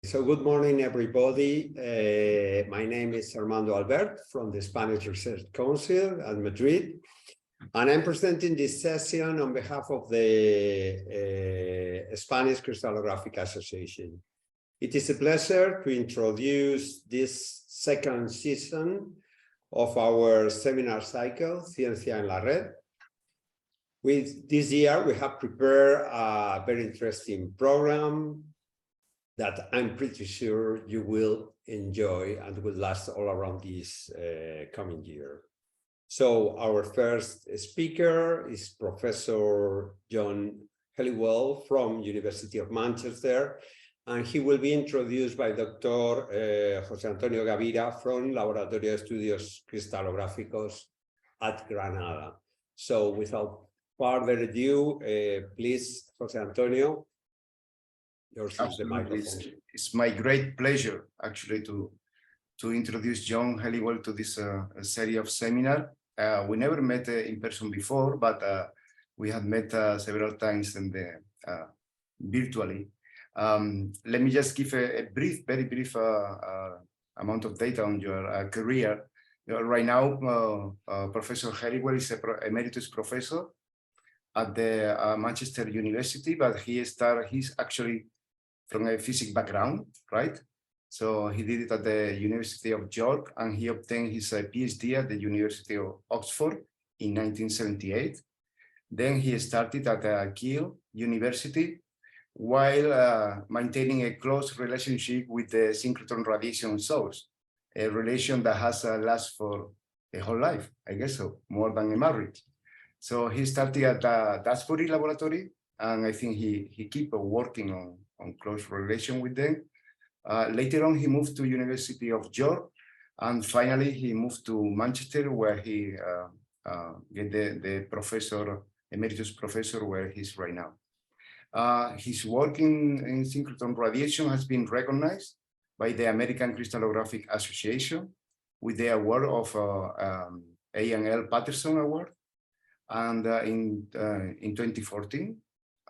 So good morning, everybody. My name is Armando Albert from the Spanish Research Council at Madrid, and I'm presenting this session on behalf of the Spanish Crystallographic Association. It is a pleasure to introduce this second season of our seminar cycle, Ciencia en la Red. With this year, we have prepared a very interesting program that I'm pretty sure you will enjoy and will last all around this coming year. So our first speaker is Professor John Helliwell from University of Manchester, and he will be introduced by Dr. José Antonio Gavira from Laboratorio de Estudios Cristalográficos at Granada. So without further ado, please, José Antonio, yours is the microphone. It's my great pleasure, actually, to introduce John Helliwell to this series of seminar. We never met in person before, but we had met several times in the virtually. Let me just give a very brief amount of data on your career. Right now, Professor Helliwell is an emeritus professor at the Manchester University, but he's actually from a physics background, right? So he did it at the University of York, and he obtained his PhD at the University of Oxford in 1978. Then he started at Keele University while maintaining a close relationship with the synchrotron radiation source, a relation that has lasted for a whole life, I guess so, more than a marriage. So he started at Dasbury Laboratory, and I think he kept working on close relation with them. Later on, he moved to University of York, and finally he moved to Manchester, where he get the professor, emeritus professor, where he's right now. His work in synchrotron radiation has been recognized by the American Crystallographic Association with the award of A&L Patterson Award, and in 2014.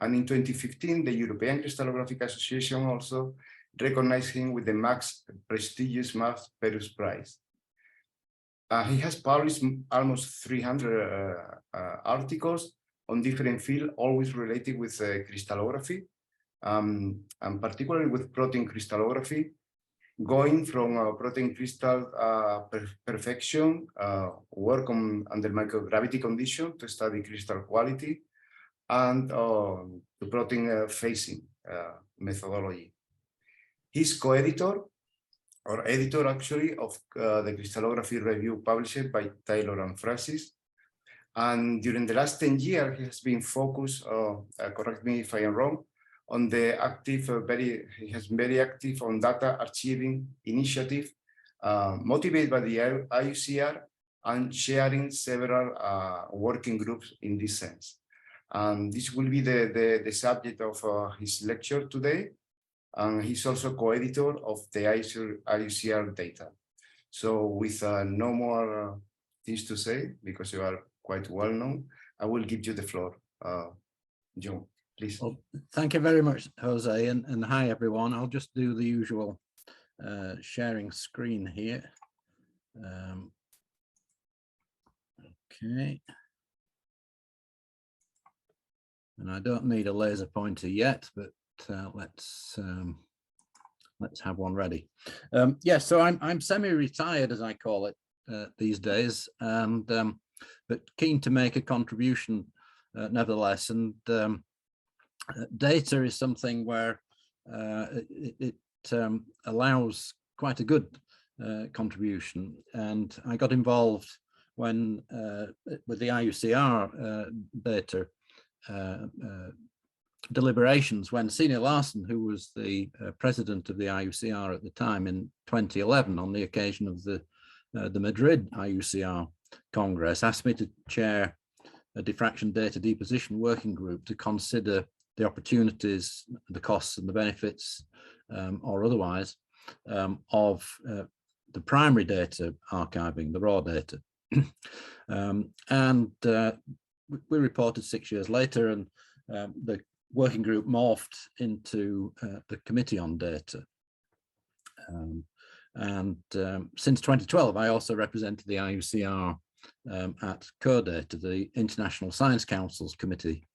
And in 2015, the European Crystallographic Association also recognized him with the prestigious Max Perus Prize. He has published almost 300 articles on different fields, always related with crystallography, and particularly with protein crystallography, going from protein crystal perfection, work under microgravity conditions to study crystal quality, and the protein phasing methodology. He's co-editor, or editor actually, of the Crystallography Review published by Taylor and Francis. And during the last 10 years, he has been focused, correct me if I am wrong, on the active, he has been very active on data archiving initiative, motivated by the IUCR, and sharing several working groups in this sense. This will be the subject of his lecture today. And he's also co-editor of the IUCR data. So with no more things to say, because you are quite well known, I will give you the floor. John, please. Well, thank you very much, Jose, and hi, everyone. I'll just do the usual sharing screen here. Okay. And I don't need a laser pointer yet, but let's have one ready. Yes, so I'm semi-retired, as I call it these days, and but keen to make a contribution nevertheless. And data is something where it allows quite a good contribution. And I got involved when with the IUCR data deliberations when Senior Larson, who was the president of the IUCR at the time in 2011, on the occasion of the Madrid IUCR Congress, asked me to chair a diffraction data deposition working group to consider the opportunities, the costs and the benefits, or otherwise, of the primary data archiving, the raw data. We reported 6 years later, and the working group morphed into the Committee on Data. Since 2012, I also represented the IUCR at CODATA, the International Science Council's Committee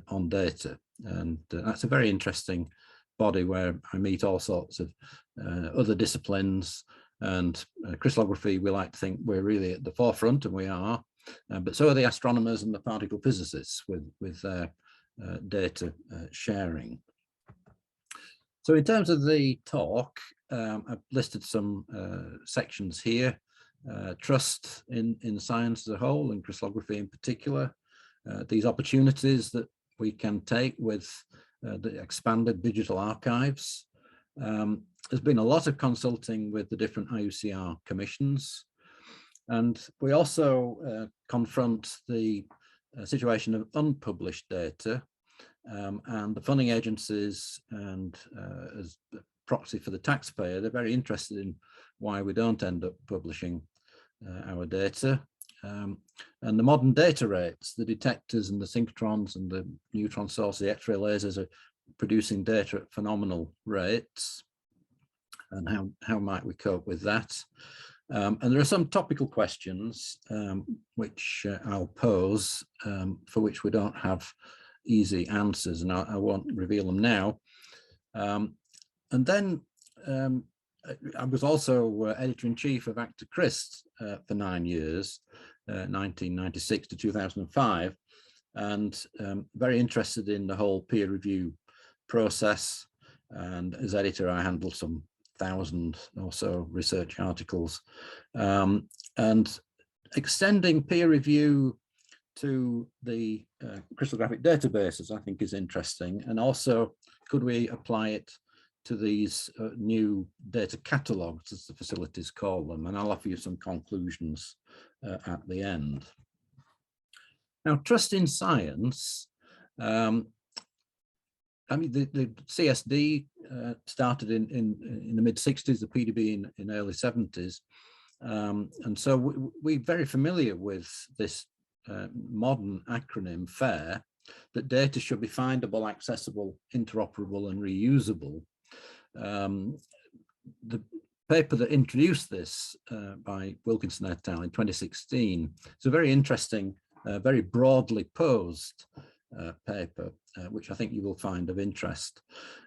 on Data. And that's a very interesting body where I meet all sorts of other disciplines, and crystallography, we like to think we're really at the forefront, and we are, but so are the astronomers and the particle physicists with their data sharing. So in terms of the talk, I've listed some sections here. Trust in science as a whole, and crystallography in particular, these opportunities that we can take with the expanded digital archives. There's been a lot of consulting with the different IUCR commissions, and we also confront the situation of unpublished data, and the funding agencies, and as a proxy for the taxpayer, they're very interested in why we don't end up publishing our data. And the modern data rates, the detectors and the synchrotrons and the neutron source, the X-ray lasers are producing data at phenomenal rates. And how might we cope with that? And there are some topical questions which I'll pose, for which we don't have easy answers, and I won't reveal them now. And then I was also editor-in-chief of Acta Christ for 9 years, 1996 to 2005, and very interested in the whole peer review process. And as editor, I handled some 1,000 or so research articles, and extending peer review to the crystallographic databases, I think, is interesting. And also, could we apply it to these new data catalogs, as the facilities call them? And I'll offer you some conclusions at the end. Now, trust in science. I mean, the CSD started in the mid-60s, the PDB in early 70s. And so we're very familiar with this modern acronym FAIR, that data should be findable, accessible, interoperable, and reusable. The paper that introduced this by Wilkinson et al. In 2016 is a very interesting, very broadly posed paper, which I think you will find of interest.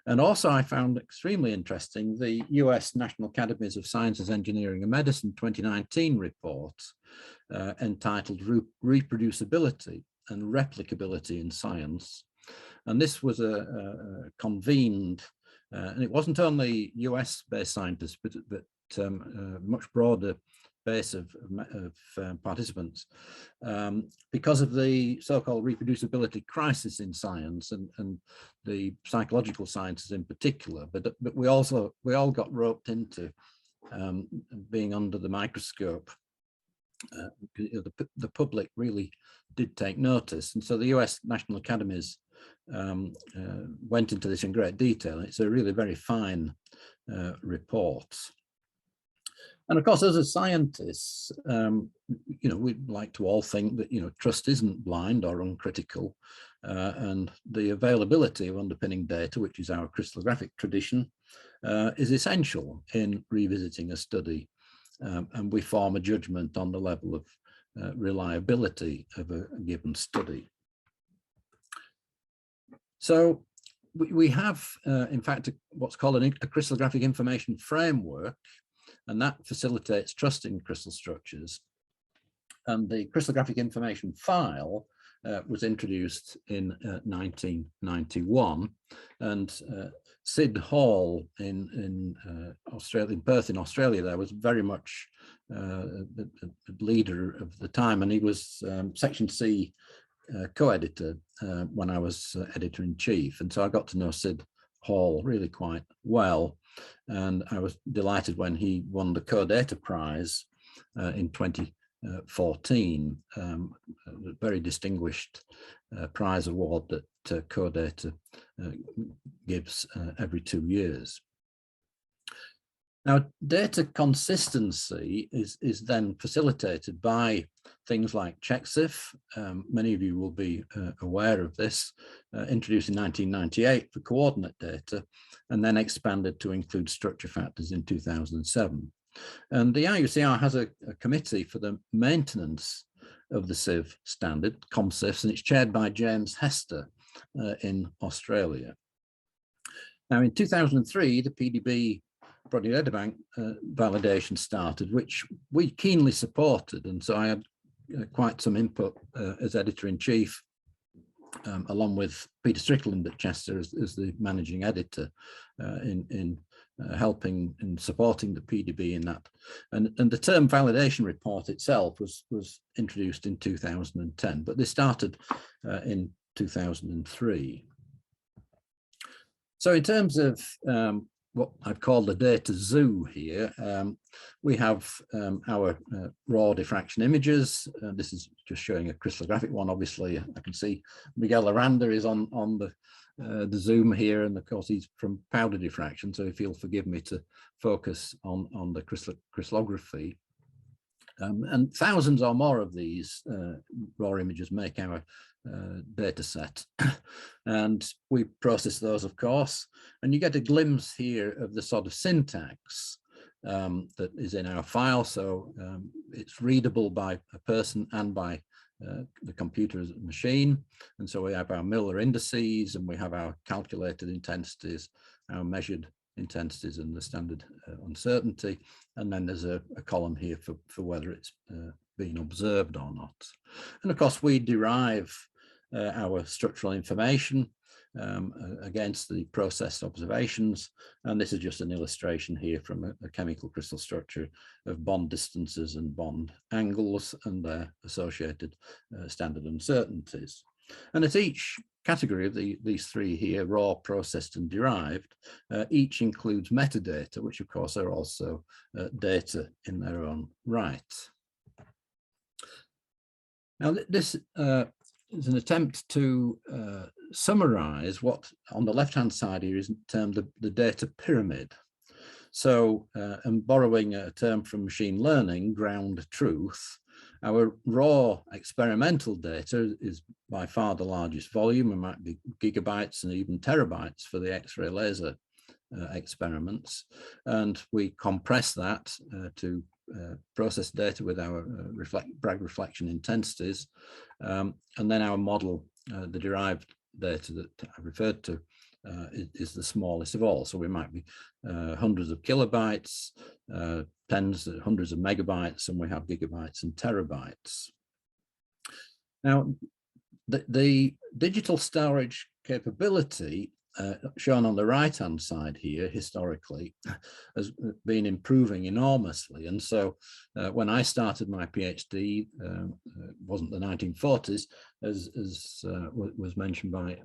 And also I found extremely interesting the US National Academies of Sciences, Engineering and Medicine 2019 report entitled Reproducibility and Replicability in Science. And this was a convened, and it wasn't only US-based scientists, but much broader base of participants, because of the so-called reproducibility crisis in science and the psychological sciences in particular. But we all got roped into being under the microscope. The public really did take notice, and so the US National Academies went into this in great detail. It's a really very fine report. And of course, as a scientist, we'd like to all think that, trust isn't blind or uncritical, and the availability of underpinning data, which is our crystallographic tradition, is essential in revisiting a study, and we form a judgment on the level of reliability of a given study. So we have, in fact, what's called a crystallographic information framework, and that facilitates trust in crystal structures. And the crystallographic information file was introduced in 1991, and Sid Hall in Australia, in Perth in Australia, there was very much the leader of the time, and he was Section C co-editor when I was editor-in-chief, and so I got to know Sid Hall really quite well, and I was delighted when he won the CODATA Prize in 2014, a very distinguished prize award that CODATA gives every 2 years. Now, data consistency is then facilitated by things like CheckSIF. Many of you will be aware of this, introduced in 1998 for coordinate data, and then expanded to include structure factors in 2007. And the IUCR has a committee for the maintenance of the CIV standard, ComSIFs, and it's chaired by James Hester in Australia. Now, in 2003, the PDB Project Data Bank validation started, which we keenly supported. And so I had quite some input as editor-in-chief, along with Peter Strickland at Chester as the managing editor in helping and supporting the PDB in that. And the term validation report itself was introduced in 2010, but this started in 2003. So in terms of what I've called the data zoo here, we have our raw diffraction images. This is just showing a crystallographic one. Obviously, I can see Miguel Aranda is on the Zoom here, and of course he's from powder diffraction, so if you'll forgive me to focus on the crystallography. And thousands or more of these raw images make our data set, and we process those, of course, and you get a glimpse here of the sort of syntax that is in our file. So it's readable by a person and by the computer as a machine. And so we have our Miller indices, and we have our calculated intensities, our measured intensities, and the standard uncertainty. And then there's a column here for whether it's been observed or not. And of course, we derive our structural information against the processed observations. And this is just an illustration here from a chemical crystal structure of bond distances and bond angles and their associated standard uncertainties. And at each category of these three here, raw, processed, and derived, each includes metadata, which of course are also data in their own right. Now, this is an attempt to summarize what on the left-hand side here is termed the data pyramid. So, and borrowing a term from machine learning, ground truth, our raw experimental data is by far the largest volume. It might be gigabytes and even terabytes for the X-ray laser experiments. And we compress that to process data with our Bragg reflection intensities. And then our model, the derived data that I referred to, is the smallest of all. So we might be hundreds of kilobytes, hundreds of megabytes, and we have gigabytes and terabytes. Now, the digital storage capability shown on the right-hand side here, historically, has been improving enormously. And so when I started my PhD, it wasn't the 1940s, as was mentioned by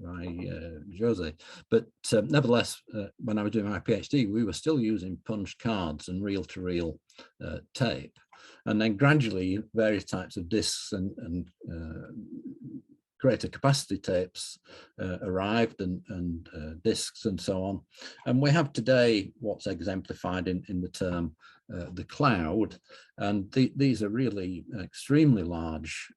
Jose, but nevertheless, when I was doing my PhD, we were still using punched cards and reel-to-reel tape. And then gradually, various types of discs and greater capacity tapes arrived, and discs and so on. And we have today what's exemplified in the term the cloud. And these are really extremely large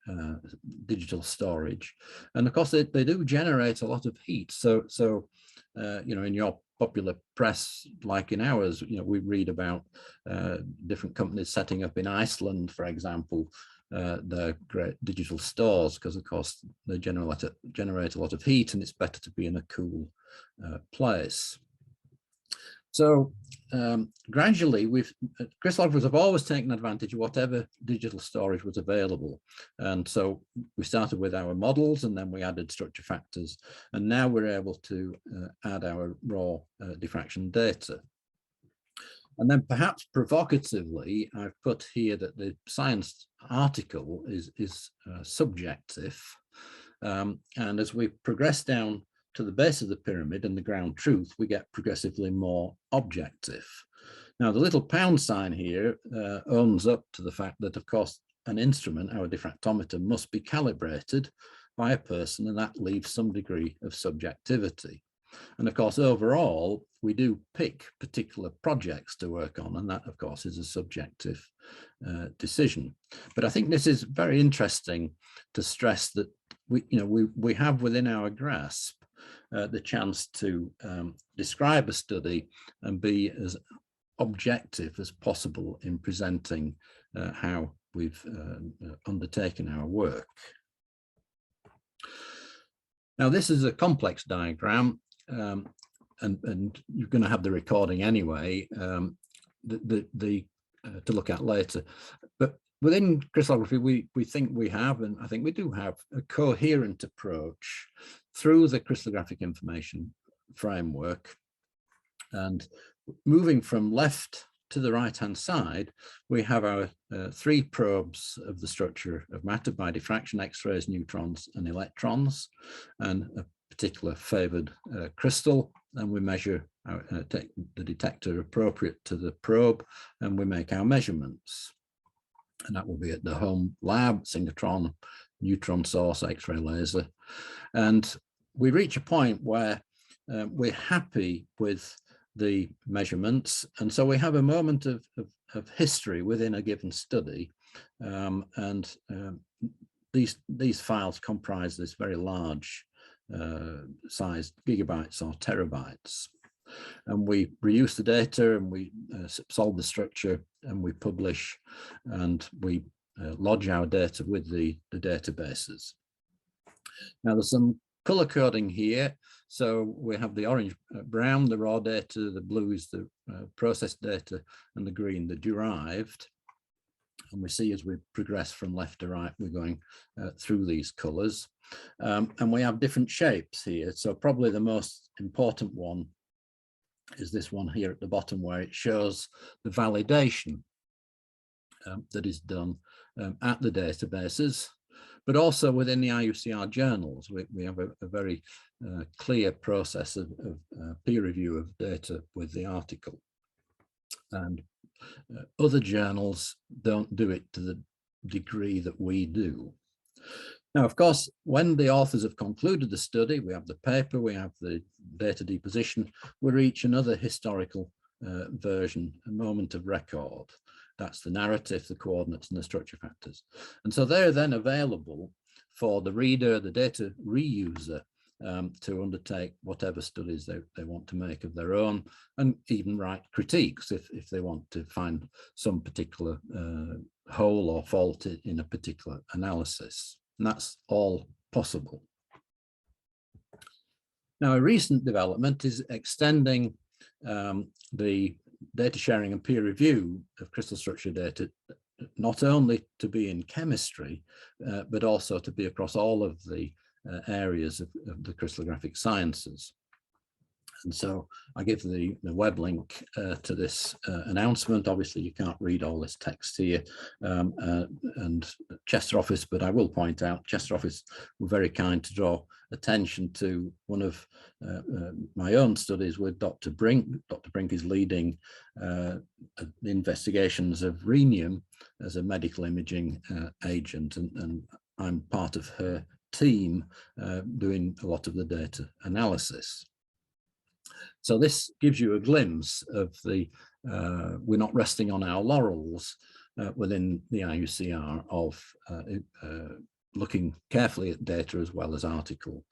digital storage. And of course, they do generate a lot of heat. So you know, in your popular press, like in ours, you know, we read about different companies setting up in Iceland, for example, their great digital stores, because of course they generate a lot of heat, and it's better to be in a cool place. So gradually, crystallographers have always taken advantage of whatever digital storage was available. And so we started with our models, and then we added structure factors, and now we're able to add our raw diffraction data. And then perhaps provocatively, I've put here that the science article is subjective. And as we progress down to the base of the pyramid and the ground truth, we get progressively more objective. Now, the little pound sign here owns up to the fact that, of course, an instrument, our diffractometer, must be calibrated by a person, and that leaves some degree of subjectivity. And of course, overall, we do pick particular projects to work on, and that, of course, is a subjective decision. But I think this is very interesting to stress that we have within our grasp the chance to describe a study and be as objective as possible in presenting how we've undertaken our work. Now, this is a complex diagram, and you're going to have the recording anyway, to look at later. But within crystallography, we think we have, and I think we do have, a coherent approach through the crystallographic information framework. And moving from left to the right-hand side, we have our 3 probes of the structure of matter by diffraction, X-rays, neutrons, and electrons, and a particular favored crystal. And we measure the detector appropriate to the probe, and we make our measurements. And that will be at the home lab, synchrotron, neutron source, X-ray laser. And we reach a point where we're happy with the measurements. And so we have a moment of history within a given study. These files comprise this very large sized gigabytes or terabytes. And we reuse the data, and we solve the structure, and we publish, and we lodge our data with the databases. Now, there's some color coding here. So we have the orange, brown, the raw data, the blue is the processed data, and the green, the derived. And we see as we progress from left to right, we're going through these colors. And we have different shapes here. So probably the most important one is this one here at the bottom, where it shows the validation that is done at the databases, but also within the IUCR journals. We have a very clear process of peer review of data with the article. And other journals don't do it to the degree that we do. Now, of course, when the authors have concluded the study, we have the paper, we have the data deposition, we reach another historical version, a moment of record. That's the narrative, the coordinates, and the structure factors. And so they're then available for the reader, the data reuser, to undertake whatever studies they want to make of their own, and even write critiques if they want to find some particular hole or fault in a particular analysis. And that's all possible. Now, a recent development is extending the data sharing and peer review of crystal structure data, not only to be in chemistry, but also to be across all of the areas of the crystallographic sciences. And so I give the web link to this announcement. Obviously, you can't read all this text here, and Chester Office, but I will point out Chester Office were very kind to draw attention to one of my own studies with Dr. Brink. Dr. Brink is leading the investigations of rhenium as a medical imaging agent, and I'm part of her team doing a lot of the data analysis. So this gives you a glimpse of the, we're not resting on our laurels within the IUCR of looking carefully at data as well as article.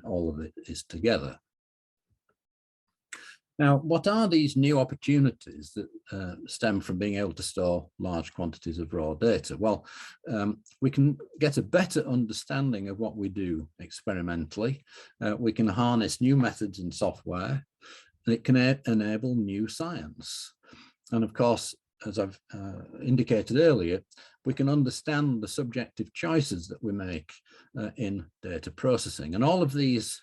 All of it is together. Now, what are these new opportunities that stem from being able to store large quantities of raw data? Well, we can get a better understanding of what we do experimentally. We can harness new methods and software, and it can enable new science. And of course, as I've indicated earlier, we can understand the subjective choices that we make in data processing. And all of these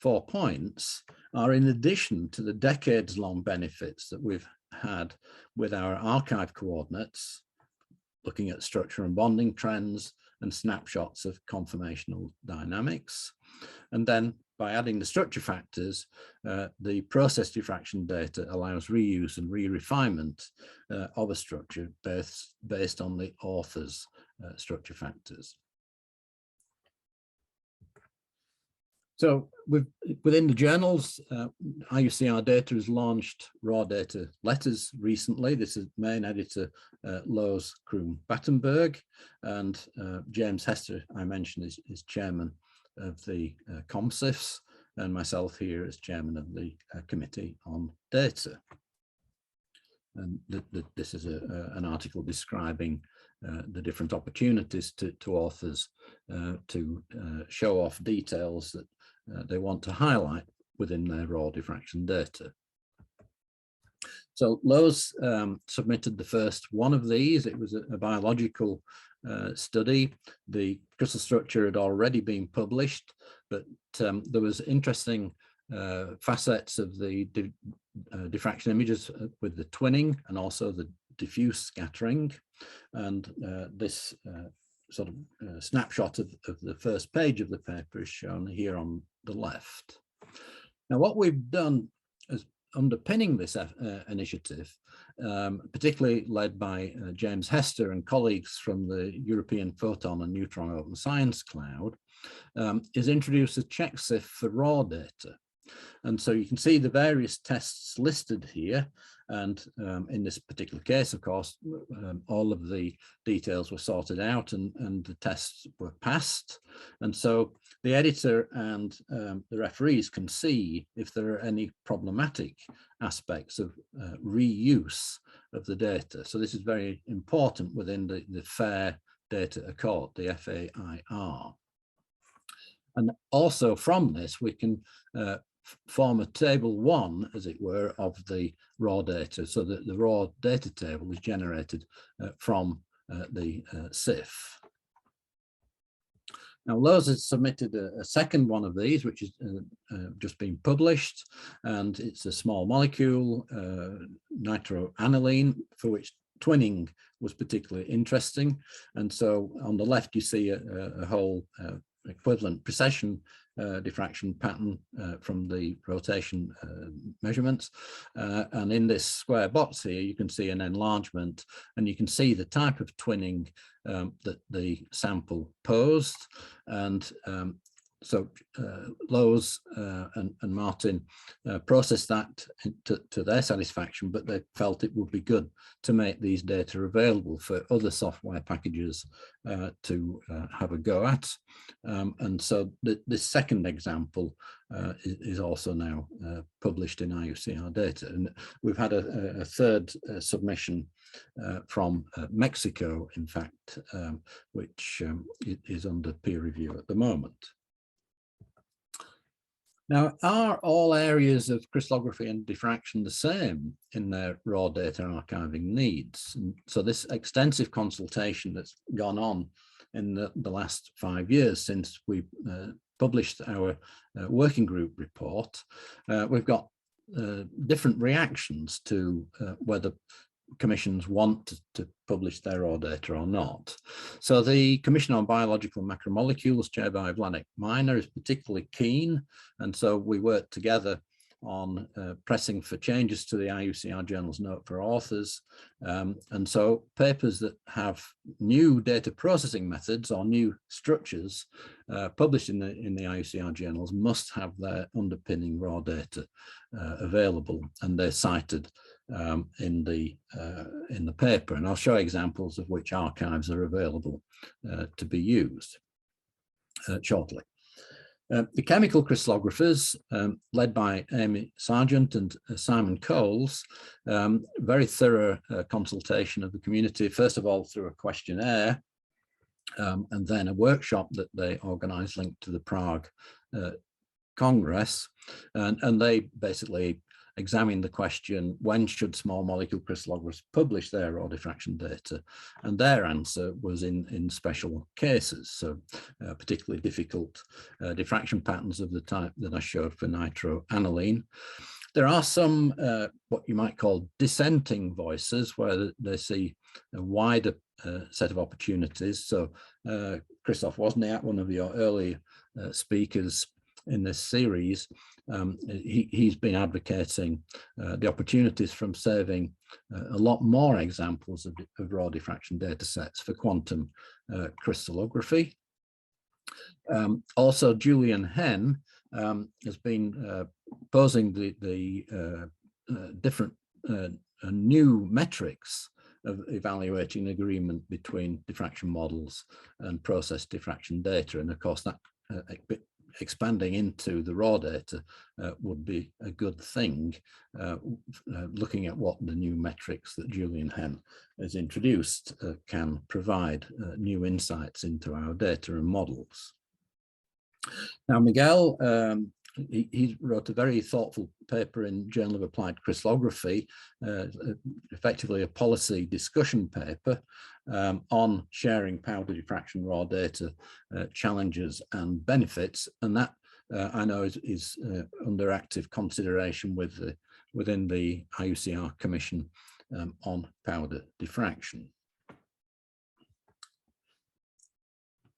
4 points are in addition to the decades-long benefits that we've had with our archive coordinates, looking at structure and bonding trends and snapshots of conformational dynamics. And then by adding the structure factors, the process diffraction data allows reuse and re-refinement of a structure based on the author's structure factors. So within the journals, IUCR Data has launched raw data letters recently. This is main editor Loes Kroon-Battenberg, and James Hester, I mentioned, is chairman of the ComSIFs, and myself here as chairman of the Committee on Data. And this is an article describing the different opportunities to authors to show off details that they want to highlight within their raw diffraction data. So Loes submitted the first one of these. It was a biological study. The crystal structure had already been published, but there was interesting facets of the diffraction images with the twinning and also the diffuse scattering. And this sort of snapshot of the first page of the paper is shown here on the left. Now, what we've done is underpinning this initiative, particularly led by James Hester and colleagues from the European Photon and Neutron Open Science Cloud, is introduce a check CIF for raw data. And so you can see the various tests listed here. And in this particular case, of course, all of the details were sorted out and the tests were passed. And so the editor and the referees can see if there are any problematic aspects of reuse of the data. So this is very important within the FAIR data accord, the FAIR. And also from this, we can form a table 1, as it were, of the raw data, so that the raw data table is generated from the CIF. Now, Loes has submitted a second one of these, which is just been published, and it's a small molecule, nitroaniline, for which twinning was particularly interesting. And so on the left, you see a whole equivalent precession diffraction pattern from the rotation measurements. And in this square box here, you can see an enlargement, and you can see the type of twinning that the sample posed. And so Loes and Martin processed that to their satisfaction, but they felt it would be good to make these data available for other software packages to have a go at. And so this second example is also now published in IUCR Data. And we've had a third submission from Mexico, in fact, which is under peer review at the moment. Now, are all areas of crystallography and diffraction the same in their raw data archiving needs? And so this extensive consultation that's gone on in the last 5 years since we published our working group report, we've got different reactions to whether commissions want to publish their raw data or not. So the Commission on Biological Macromolecules, chaired by Vladek Miner, is particularly keen, and so we worked together on pressing for changes to the IUCR Journal's note for authors. And so papers that have new data processing methods or new structures published in the IUCR journals must have their underpinning raw data available, and they're cited in the paper. And I'll show examples of which archives are available to be used shortly. The chemical crystallographers, led by Amy Sargent and Simon Coles, very thorough consultation of the community, first of all through a questionnaire, and then a workshop that they organized linked to the Prague Congress. And they basically examined the question, when should small molecule crystallographers publish their raw diffraction data? And their answer was in special cases, so particularly difficult diffraction patterns of the type that I showed for nitroaniline. There are some what you might call dissenting voices, where they see a wider set of opportunities. So Christoph Wozniak, one of your early speakers in this series, he's been advocating the opportunities from saving a lot more examples of raw diffraction data sets for quantum crystallography. Also, Julian Henn has been posing the different new metrics of evaluating agreement between diffraction models and process diffraction data. And of course, that expanding into the raw data would be a good thing, looking at what the new metrics that Julian Henn has introduced can provide new insights into our data and models. Now, Miguel, he wrote a very thoughtful paper in Journal of Applied Crystallography, effectively a policy discussion paper on sharing powder diffraction raw data challenges and benefits, and that I know is under active consideration within the IUCR Commission on powder diffraction.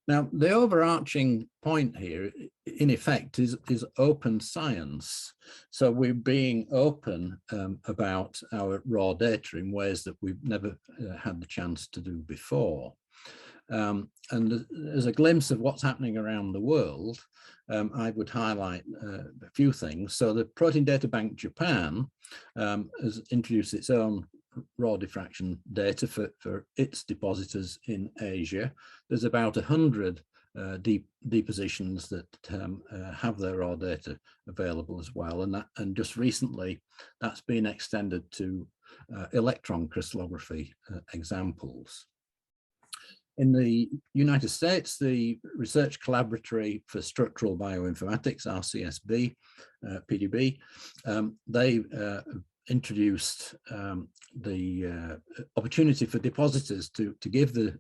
Now, the overarching point here, in effect, is open science. So we're being open about our raw data in ways that we've never had the chance to do before. And as a glimpse of what's happening around the world, I would highlight a few things. So the Protein Data Bank Japan has introduced its own raw diffraction data for its depositors in Asia. There's about 100 depositions that have their raw data available as well, and just recently that's been extended to electron crystallography examples. In the United States, the Research Collaboratory for Structural Bioinformatics, RCSB, PDB, they introduced the opportunity for depositors to give the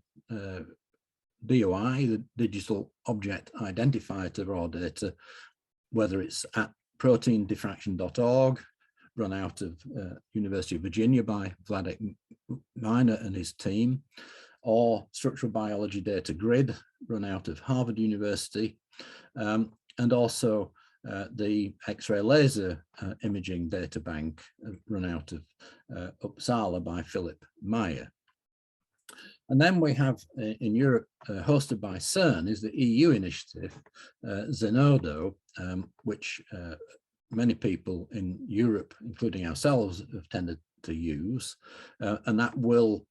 DOI, the Digital Object Identifier, to raw data, whether it's at proteindifraction.org, run out of University of Virginia by Vladek Miner and his team, or Structural Biology Data Grid, run out of Harvard University, and also the X-ray laser imaging data bank run out of Uppsala by Philip Meyer. And then we have in Europe, hosted by CERN, is the EU initiative, Zenodo, which many people in Europe, including ourselves, have tended to use, and that will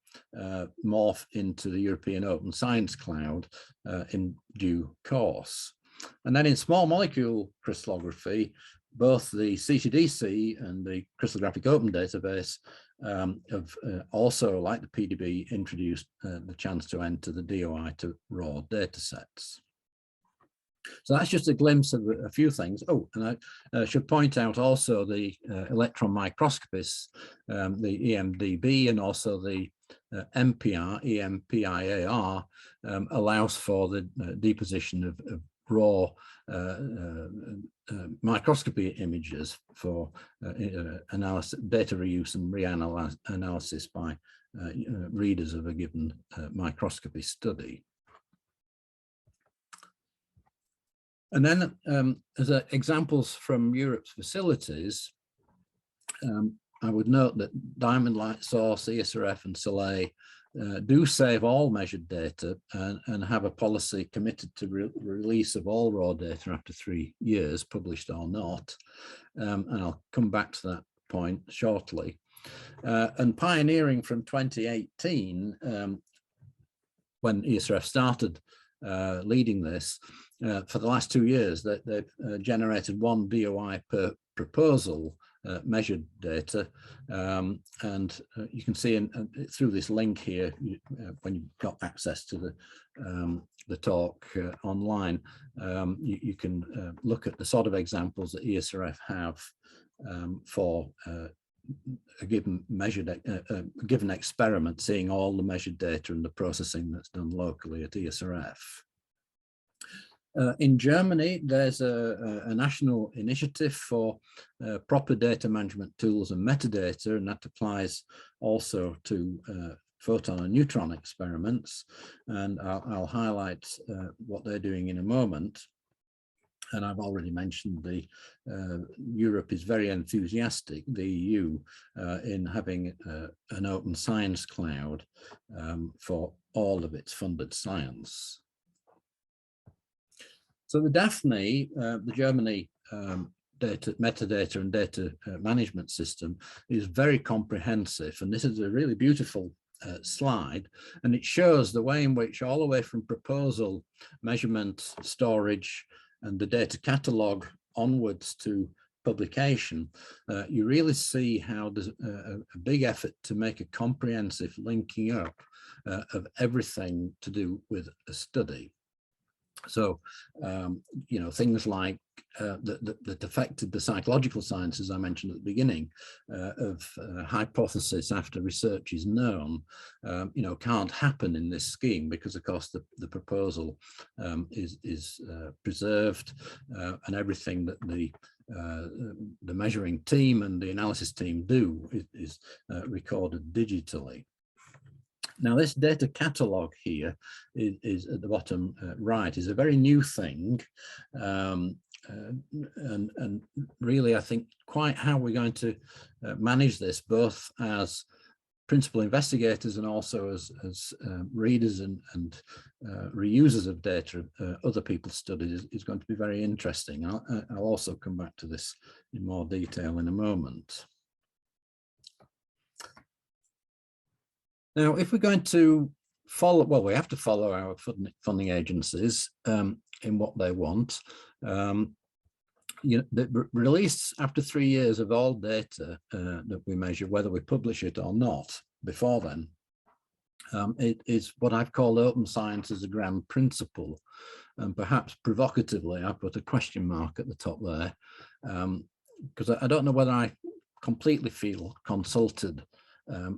morph into the European Open Science Cloud in due course. And then in small molecule crystallography, both the CTDC and the Crystallographic Open Database have also, like the PDB, introduced the chance to enter the DOI to raw data sets. So that's just a glimpse of a few things. Oh, and I should point out also the electron microscopists, the EMDB, and also the MPR, EMPIAR, allows for the deposition of raw microscopy images for analysis, data reuse and reanalysis by readers of a given microscopy study. And then as examples from Europe's facilities, I would note that Diamond Light Source, ESRF and Soleil do save all measured data and have a policy committed to release of all raw data after 3 years, published or not. And I'll come back to that point shortly. And pioneering from 2018, when ESRF started leading this, for the last 2 years, they've generated 1 DOI per proposal measured data, and you can see through this link here, when you've got access to the talk online, you can look at the sort of examples that ESRF have for a given given experiment, seeing all the measured data and the processing that's done locally at ESRF. In Germany, there's a national initiative for proper data management tools and metadata, and that applies also to photon and neutron experiments. And I'll highlight what they're doing in a moment. And I've already mentioned Europe is very enthusiastic, the EU, in having an open science cloud for all of its funded science. So the DAFNE, the Germany metadata and data management system is very comprehensive. And this is a really beautiful slide, and it shows the way in which all the way from proposal, measurement, storage, and the data catalog onwards to publication, you really see how there's a big effort to make a comprehensive linking up of everything to do with a study. So, you know, things like that affected the psychological sciences I mentioned at the beginning of hypothesis after research is known, you know, can't happen in this scheme because, of course, the proposal is preserved, and everything that the measuring team and the analysis team do is recorded digitally. Now, this data catalog here is at the bottom right, is a very new thing, and really, I think, quite how we're going to manage this, both as principal investigators and also as readers and reusers of data, other people's studies, is going to be very interesting. I'll also come back to this in more detail in a moment. Now, if we're going to follow, well, we have to follow our funding agencies in what they want. You know, the release after 3 years of all data that we measure, whether we publish it or not, before then, it is what I've called open science as a grand principle. And perhaps provocatively, I put a question mark at the top there, because I don't know whether I completely feel consulted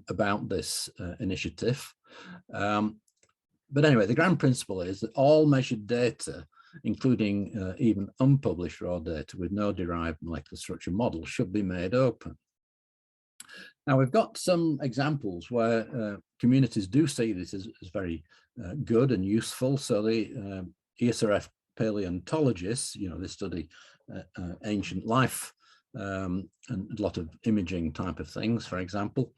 about this initiative. But anyway, the grand principle is that all measured data, including even unpublished raw data with no derived molecular structure model, should be made open. Now, we've got some examples where communities do see this as very good and useful. So the ESRF paleontologists, you know, they study ancient life and a lot of imaging type of things, for example,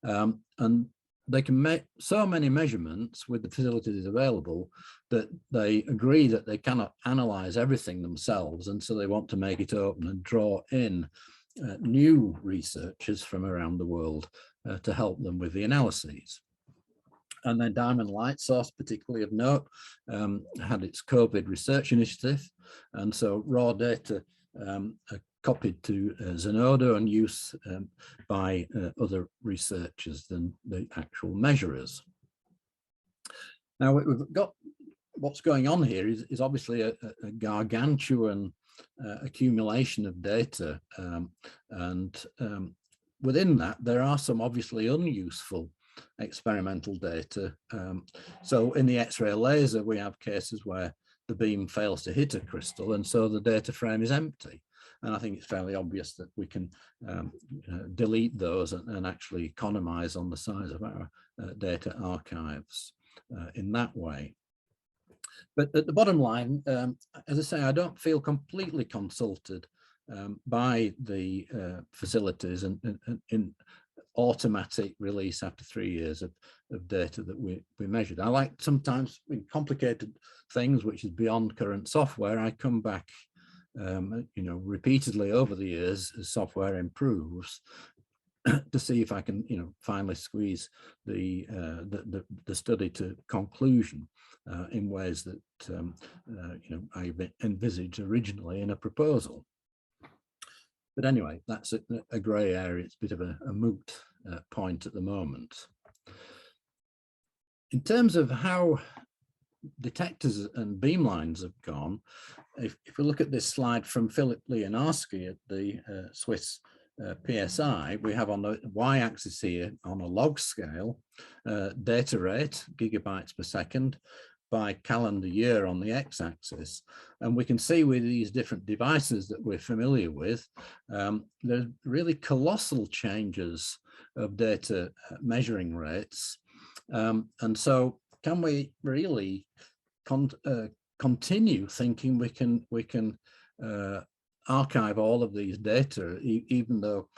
and they can make so many measurements with the facilities available that they agree that they cannot analyze everything themselves, and so they want to make it open and draw in new researchers from around the world to help them with the analyses. And then Diamond Light Source, particularly of note, had its COVID research initiative, and so raw data are copied to Zenodo and use by other researchers than the actual measurers. Now, we've got what's going on here is obviously a gargantuan accumulation of data, and within that there are some obviously unuseful experimental data. So in the X-ray laser, we have cases where the beam fails to hit a crystal, and so the data frame is empty. And I think it's fairly obvious that we can delete those and actually economize on the size of our data archives in that way. But at the bottom line, as I say, I don't feel completely consulted by the facilities and in automatic release after 3 years of data that we measured. I like sometimes in complicated things which is beyond current software, I come back you know, repeatedly over the years as software improves to see if I can, you know, finally squeeze the study to conclusion in ways that you know, I envisaged originally in a proposal. But anyway, that's a grey area. It's a bit of a moot point at the moment. In terms of how detectors and beamlines have gone, if we look at this slide from Philip Leonarski at the Swiss PSI, we have on the y-axis here on a log scale data rate, gigabytes per second, by calendar year on the x-axis. And we can see with these different devices that we're familiar with, there's really colossal changes of data measuring rates. And so can we really continue thinking we can archive all of these data, even though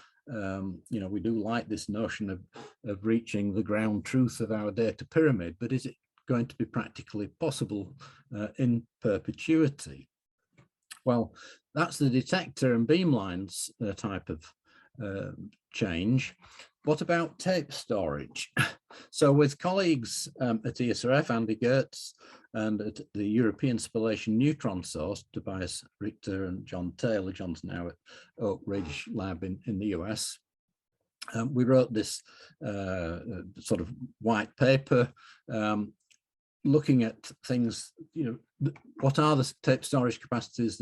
you know, we do like this notion of reaching the ground truth of our data pyramid, but is it going to be practically possible in perpetuity? Well, that's the detector and beamlines type of change. What about tape storage? So with colleagues at ESRF, Andy Goetz, and at the European Spallation Neutron Source, Tobias Richter and John Taylor, John's now at Oak Ridge Lab in the US, we wrote this sort of white paper looking at things, what are the tape storage capacities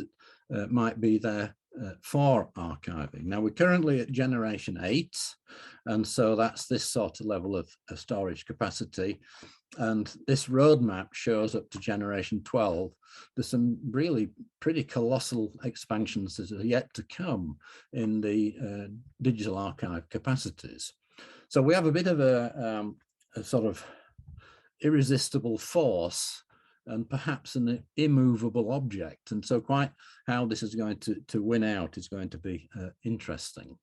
that might be there for archiving. Now we're currently at generation 8, and so that's this sort of level of storage capacity. And this roadmap shows up to generation 12. There's some really pretty colossal expansions that are yet to come in the digital archive capacities. So we have a bit of a sort of irresistible force and perhaps an immovable object. And so quite how this is going to win out is going to be interesting.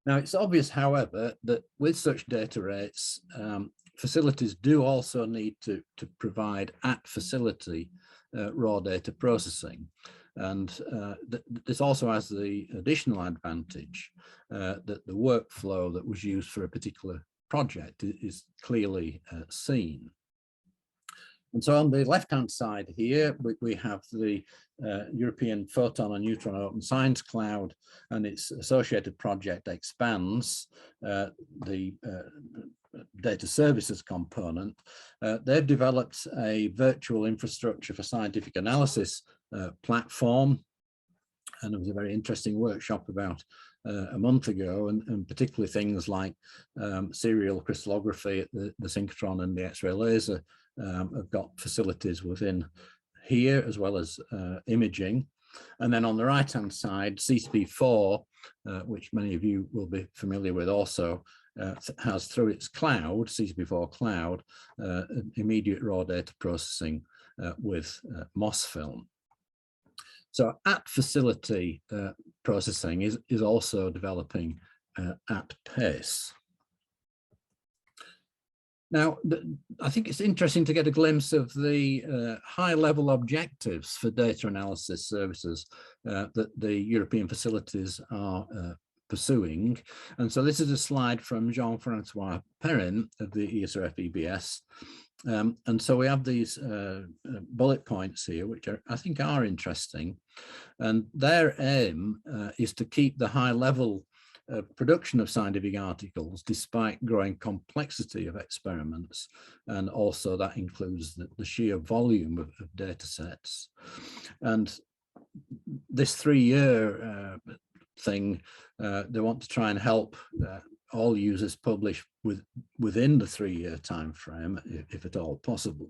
Now, it's obvious, however, that with such data rates, facilities do also need to provide at facility raw data processing. And this also has the additional advantage that the workflow that was used for a particular project is clearly seen. And so on the left-hand side here, we have the European Photon and Neutron Open Science Cloud and its associated project expands the data services component. They've developed a virtual infrastructure for scientific analysis platform. And there was a very interesting workshop about a month ago, and particularly things like serial crystallography at the synchrotron and the X-ray laser have got facilities within here, as well as imaging. And then on the right-hand side, CCP4, which many of you will be familiar with also, has through its cloud, CCP4 cloud, immediate raw data processing with MOSFilm. So at facility processing is also developing at pace. Now, I think it's interesting to get a glimpse of the high-level objectives for data analysis services that the European facilities are pursuing. And so this is a slide from Jean-Francois Perrin of the ESRF EBS. And so we have these bullet points here, which I think are interesting. And their aim is to keep the high level production of scientific articles despite growing complexity of experiments, and also that includes the sheer volume of data sets. And this 3-year thing, they want to try and help all users publish within the 3-year time frame, if at all possible.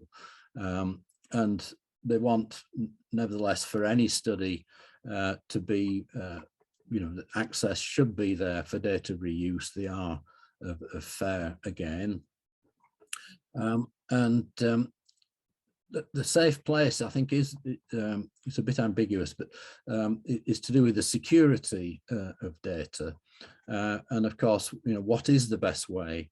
And they want, nevertheless, for any study to be the access should be there for data reuse. They are of fair again. The safe place, I think, is it's a bit ambiguous, but is to do with the security of data. And of course, what is the best way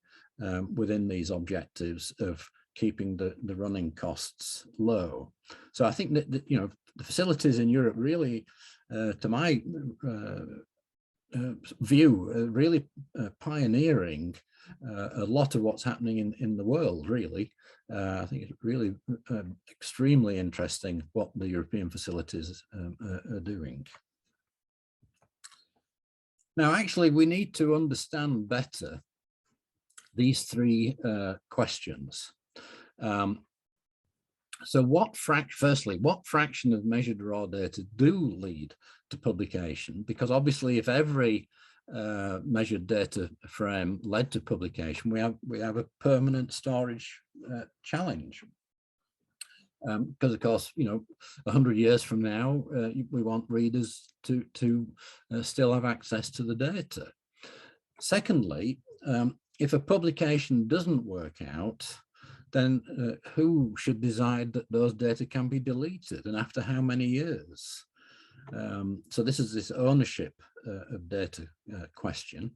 within these objectives of keeping the running costs low? So I think that the facilities in Europe really, to my view, really pioneering a lot of what's happening in the world, really. I think it's really extremely interesting what the European facilities are doing. Now, actually, we need to understand better these 3 questions. So firstly, what fraction of measured raw data do lead to publication? Because obviously, if every measured data frame led to publication, we have a permanent storage challenge. Because of course, 100 years from now, we want readers to still have access to the data. Secondly, if a publication doesn't work out, then who should decide that those data can be deleted, and after how many years? So this is this ownership of data question.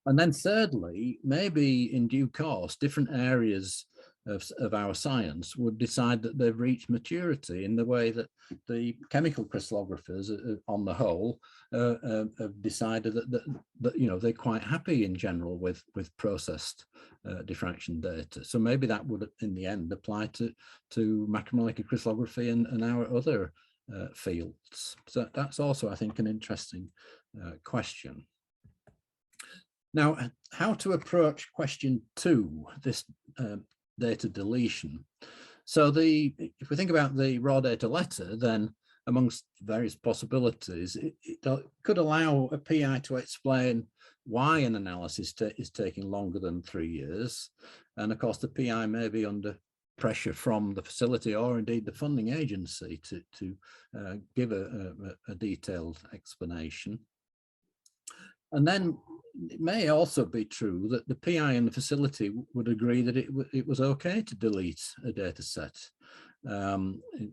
And then thirdly, maybe in due course, different areas of our science would decide that they've reached maturity in the way that the chemical crystallographers on the whole have decided that you know, they're quite happy in general with processed diffraction data. So maybe that would in the end apply to macromolecular crystallography and our other fields. So that's also, I think, an interesting question. Now, how to approach question 2, this data deletion. So if we think about the raw data letter, then amongst various possibilities, it could allow a PI to explain why an analysis is taking longer than 3 years. And of course, the PI may be under pressure from the facility or indeed the funding agency to give a detailed explanation. And then it may also be true that the PI and the facility would agree that it was okay to delete a data set,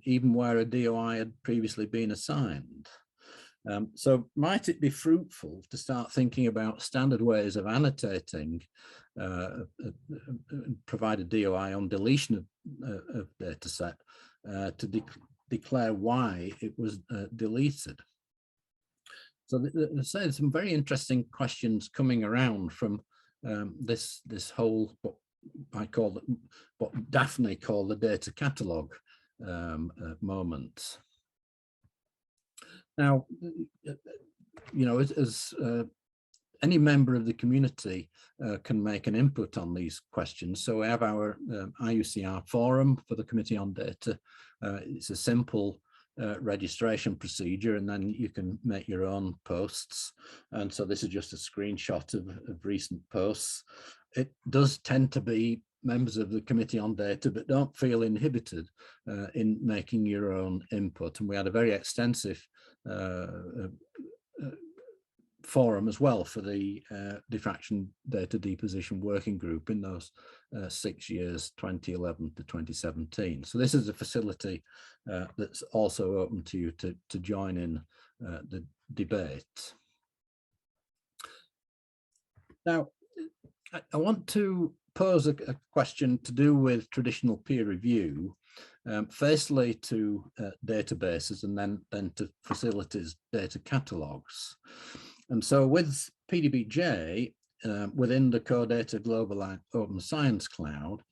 even where a DOI had previously been assigned. So might it be fruitful to start thinking about standard ways of annotating, provide a DOI on deletion of data set to declare why it was deleted? So there's some very interesting questions coming around from this whole, what Daphne called the data catalogue moment. Now, you know, as any member of the community can make an input on these questions. So we have our IUCR forum for the Committee on Data. It's a simple registration procedure, and then you can make your own posts. And so this is just a screenshot of recent posts. It does tend to be members of the Committee on Data, but don't feel inhibited in making your own input. And we had a very extensive forum as well for the diffraction data deposition working group in those 6 years, 2011 to 2017. So this is a facility that's also open to you to join in the debate. Now, I want to pose a question to do with traditional peer review, firstly to databases and then to facilities data catalogues. And so with PDBJ, within the CoData Global Open Science Cloud,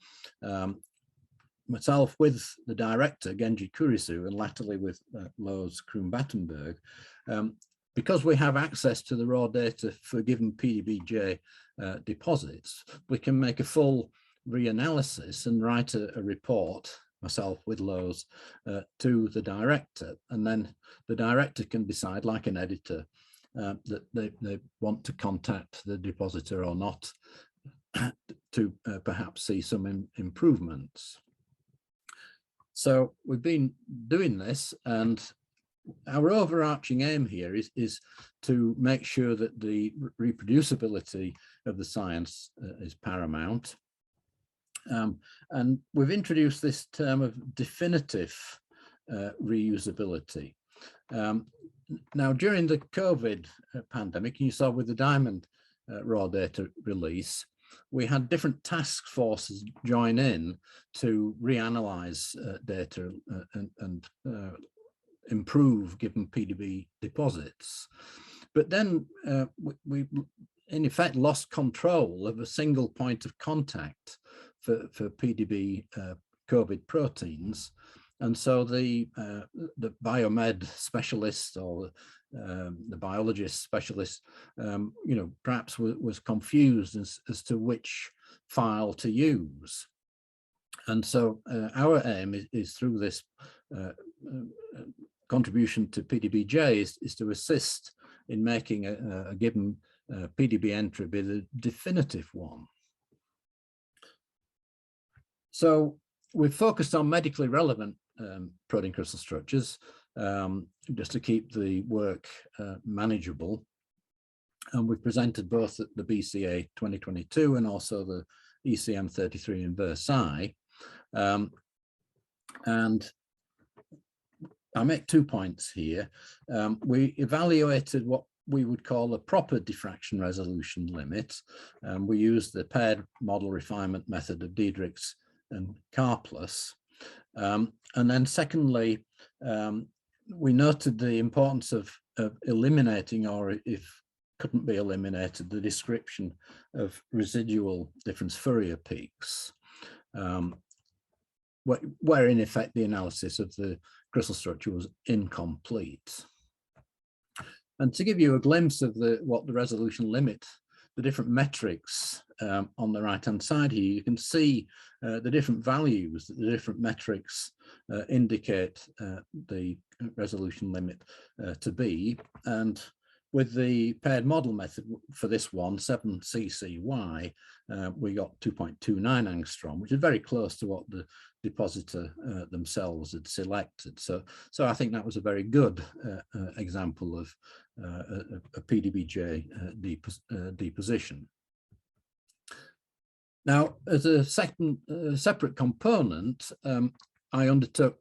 myself with the director, Genji Kurisu, and latterly with Loes Kroon-Battenberg, because we have access to the raw data for given PDBJ deposits, we can make a full reanalysis and write a report, myself with Loes, to the director. And then the director can decide, like an editor, that they want to contact the depositor or not to perhaps see some improvements. So we've been doing this, and our overarching aim here is to make sure that the reproducibility of the science is paramount. And we've introduced this term of definitive reusability. Now, during the COVID pandemic, you saw with the Diamond raw data release, we had different task forces join in to reanalyze data and improve given PDB deposits. But then we in effect lost control of a single point of contact for PDB COVID proteins. And so the biomed specialist or the biologist specialist, you know, perhaps was confused as to which file to use. And so our aim is through this contribution to PDBJ is to assist in making a given PDB entry be the definitive one. So we've focused on medically relevant protein crystal structures just to keep the work manageable. And we've presented both at the BCA 2022 and also the ECM 33 in Versailles. And I make 2 points here. We evaluated what we would call a proper diffraction resolution limit. We used the paired model refinement method of Diederichs and CAR+. And then secondly, we noted the importance of eliminating, or if couldn't be eliminated, the description of residual difference Fourier peaks, where in effect the analysis of the crystal structure was incomplete. And to give you a glimpse of what the resolution limit, the different metrics on the right-hand side here, you can see the different values that the different metrics indicate the resolution limit to be. And with the paired model method for this one, 7ccy, we got 2.29 angstrom, which is very close to what the depositor themselves had selected. So I think that was a very good example of a PDBJ deposition. Now, as a second separate component, I undertook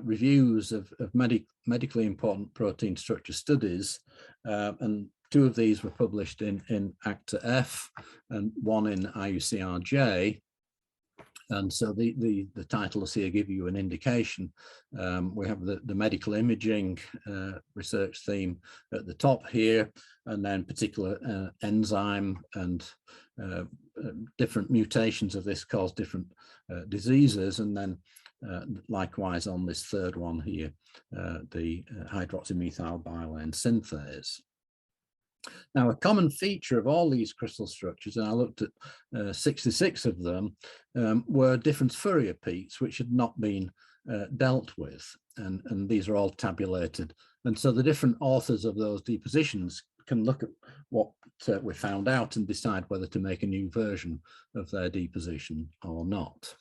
reviews of medically important protein structure studies, and two of these were published in ACTA F and one in IUCRJ. And so the titles here give you an indication. We have the medical imaging research theme at the top here, and then particular enzyme and different mutations of this cause different diseases. And then likewise on this third one here, the hydroxymethyl biolane synthase. Now, a common feature of all these crystal structures, and I looked at 66 of them, were difference Fourier peaks, which had not been dealt with, and these are all tabulated. And so the different authors of those depositions can look at what we found out and decide whether to make a new version of their deposition or not.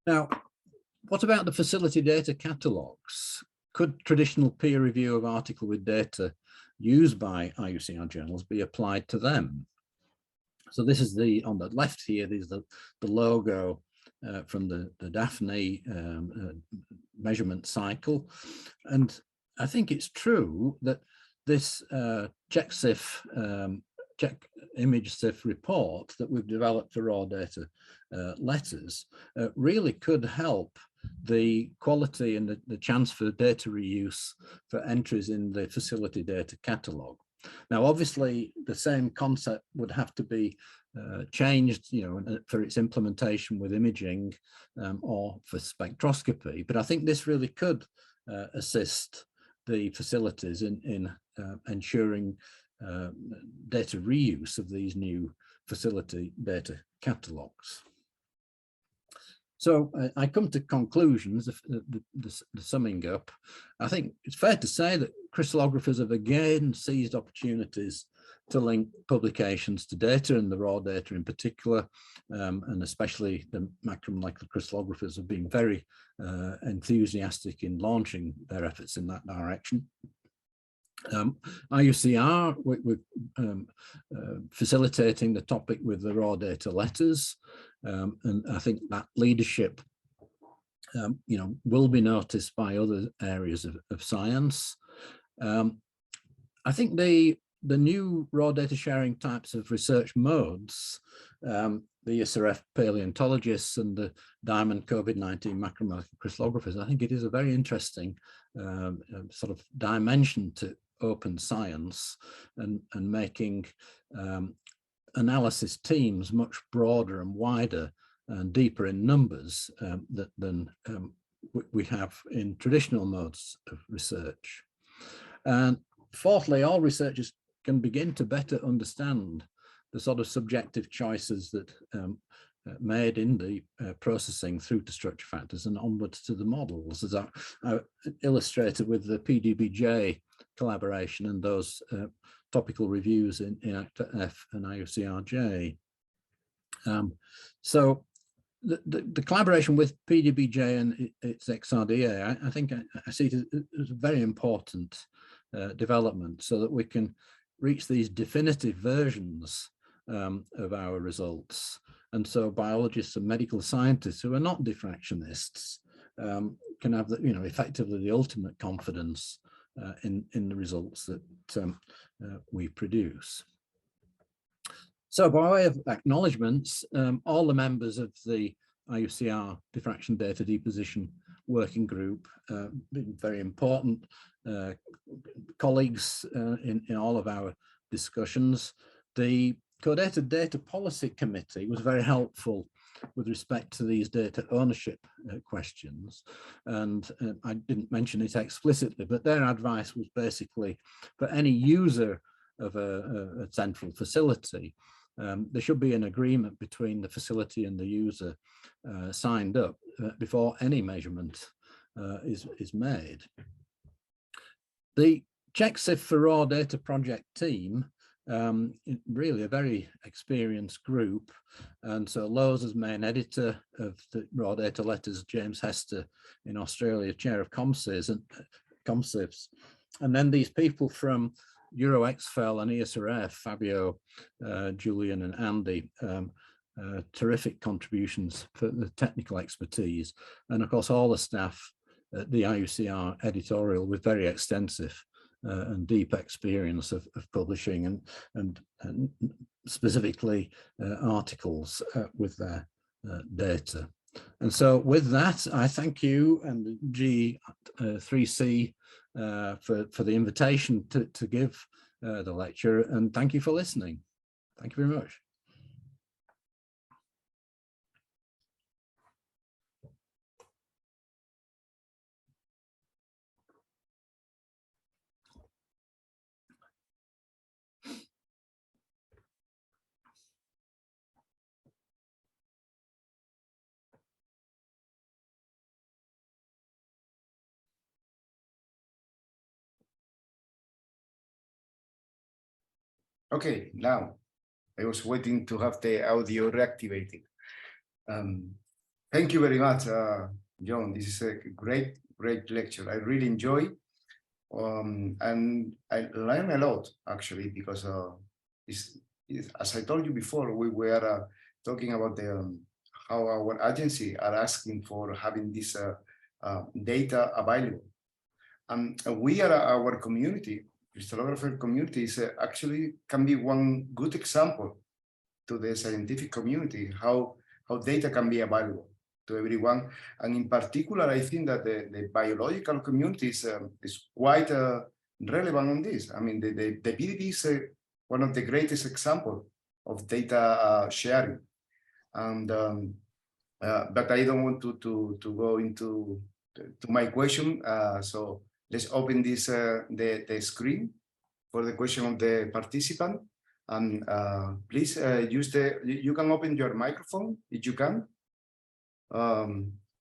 Now, what about the facility data catalogues? Could traditional peer review of article with data used by IUCR journals be applied to them? So this is on the left here, this is the logo from the Daphne measurement cycle. And I think it's true that this check image CIF report that we've developed for raw data letters really could help the quality and the chance for data reuse for entries in the facility data catalog. Now, obviously, the same concept would have to be changed, for its implementation with imaging or for spectroscopy. But I think this really could assist the facilities in ensuring data reuse of these new facility data catalogs. So I come to conclusions, the summing up. I think it's fair to say that crystallographers have again seized opportunities to link publications to data, and the raw data in particular, and especially the macromolecular crystallographers have been very enthusiastic in launching their efforts in that direction. IUCR, we're facilitating the topic with the raw data letters, and I think that leadership, will be noticed by other areas of science. I think the new raw data sharing types of research modes, the ISRF paleontologists and the Diamond COVID-19 macromolecular crystallographers, I think it is a very interesting sort of dimension to open science and making analysis teams much broader and wider and deeper in numbers than we have in traditional modes of research. And fourthly, all researchers can begin to better understand the sort of subjective choices that made in the processing through to structure factors and onwards to the models, as I illustrated with the PDBJ collaboration and those topical reviews in ACTA F and IUCRJ. So the collaboration with PDBJ and its XRDA, I think I see it as a very important development, so that we can reach these definitive versions of our results. And so biologists and medical scientists who are not diffractionists can have effectively the ultimate confidence in the results that we produce. So by way of acknowledgements, all the members of the IUCR Diffraction Data Deposition Working Group, been very important colleagues in all of our discussions. The Coordinated Data Policy Committee was very helpful with respect to these data ownership questions. And I didn't mention it explicitly, but their advice was basically for any user of a central facility, there should be an agreement between the facility and the user signed up before any measurement is made. The CheckSIF for Raw Data project team, really a very experienced group, and so Lowe's as main editor of the raw data letters, James Hester in Australia, chair of ComSIFs, and then these people from EuroXFEL and ESRF, Fabio, Julian and Andy, terrific contributions for the technical expertise, and of course all the staff at the IUCR editorial with very extensive and deep experience of publishing and specifically articles with their data. And so with that, I thank you and G3C for the invitation to give the lecture, and thank you for listening. Thank you very much. Okay, now I was waiting to have the audio reactivated. Thank you very much, John. This is a great lecture. I really enjoy, and I learn a lot actually, because as I told you before, we were talking about how our agency are asking for having this data available, and we are our community. Crystallographer community is actually can be one good example to the scientific community how data can be available to everyone, and in particular I think that the biological community is quite relevant on this. I mean the PDB is one of the greatest examples of data sharing, and but I don't want to go into my question, so let's open this the screen for the question of the participant, and please use you can open your microphone if you can,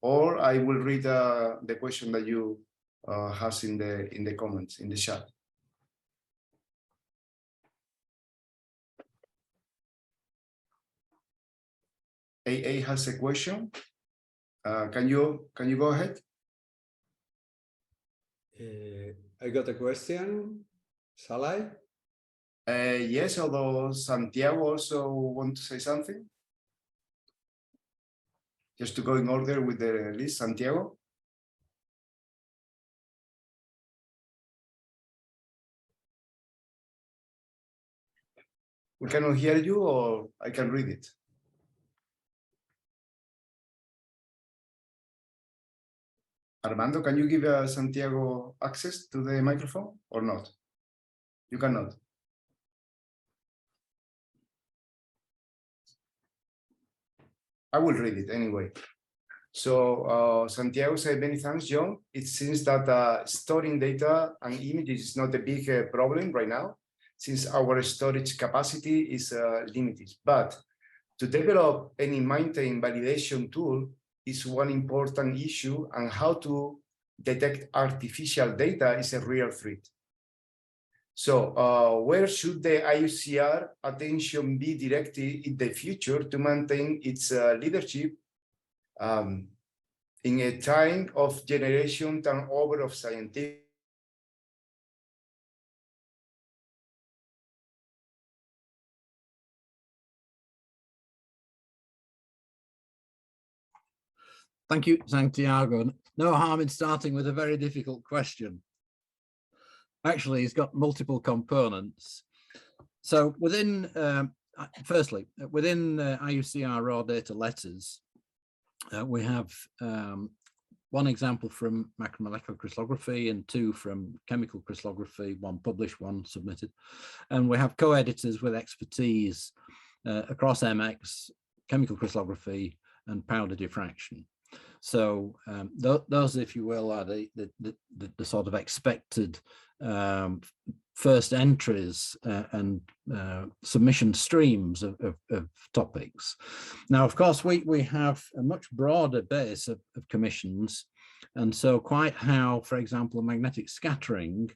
or I will read the question that you have in the comments in the chat. AA has a question. Can you go ahead? I got a question. Shall I? Yes, although Santiago also want to say something. Just to go in order with the list, Santiago. We cannot hear you, or I can read it. Armando, can you give Santiago access to the microphone or not? You cannot. I will read it anyway. So Santiago said, many thanks, John. It seems that storing data and images is not a big problem right now, since our storage capacity is limited. But to develop any maintain validation tool is one important issue, and how to detect artificial data is a real threat. So where should the IUCR attention be directed in the future to maintain its leadership in a time of generation turnover of scientific? Thank you, Santiago. No harm in starting with a very difficult question. Actually, it's got multiple components. So within firstly, within IUCR raw data letters, we have one example from macromolecular crystallography and 2 from chemical crystallography, 1 published, 1 submitted. And we have co-editors with expertise across MX, chemical crystallography, and powder diffraction. So those, if you will, are the sort of expected first entries and submission streams of topics. Now, of course, we have a much broader base of commissions, and so quite how, for example, magnetic scattering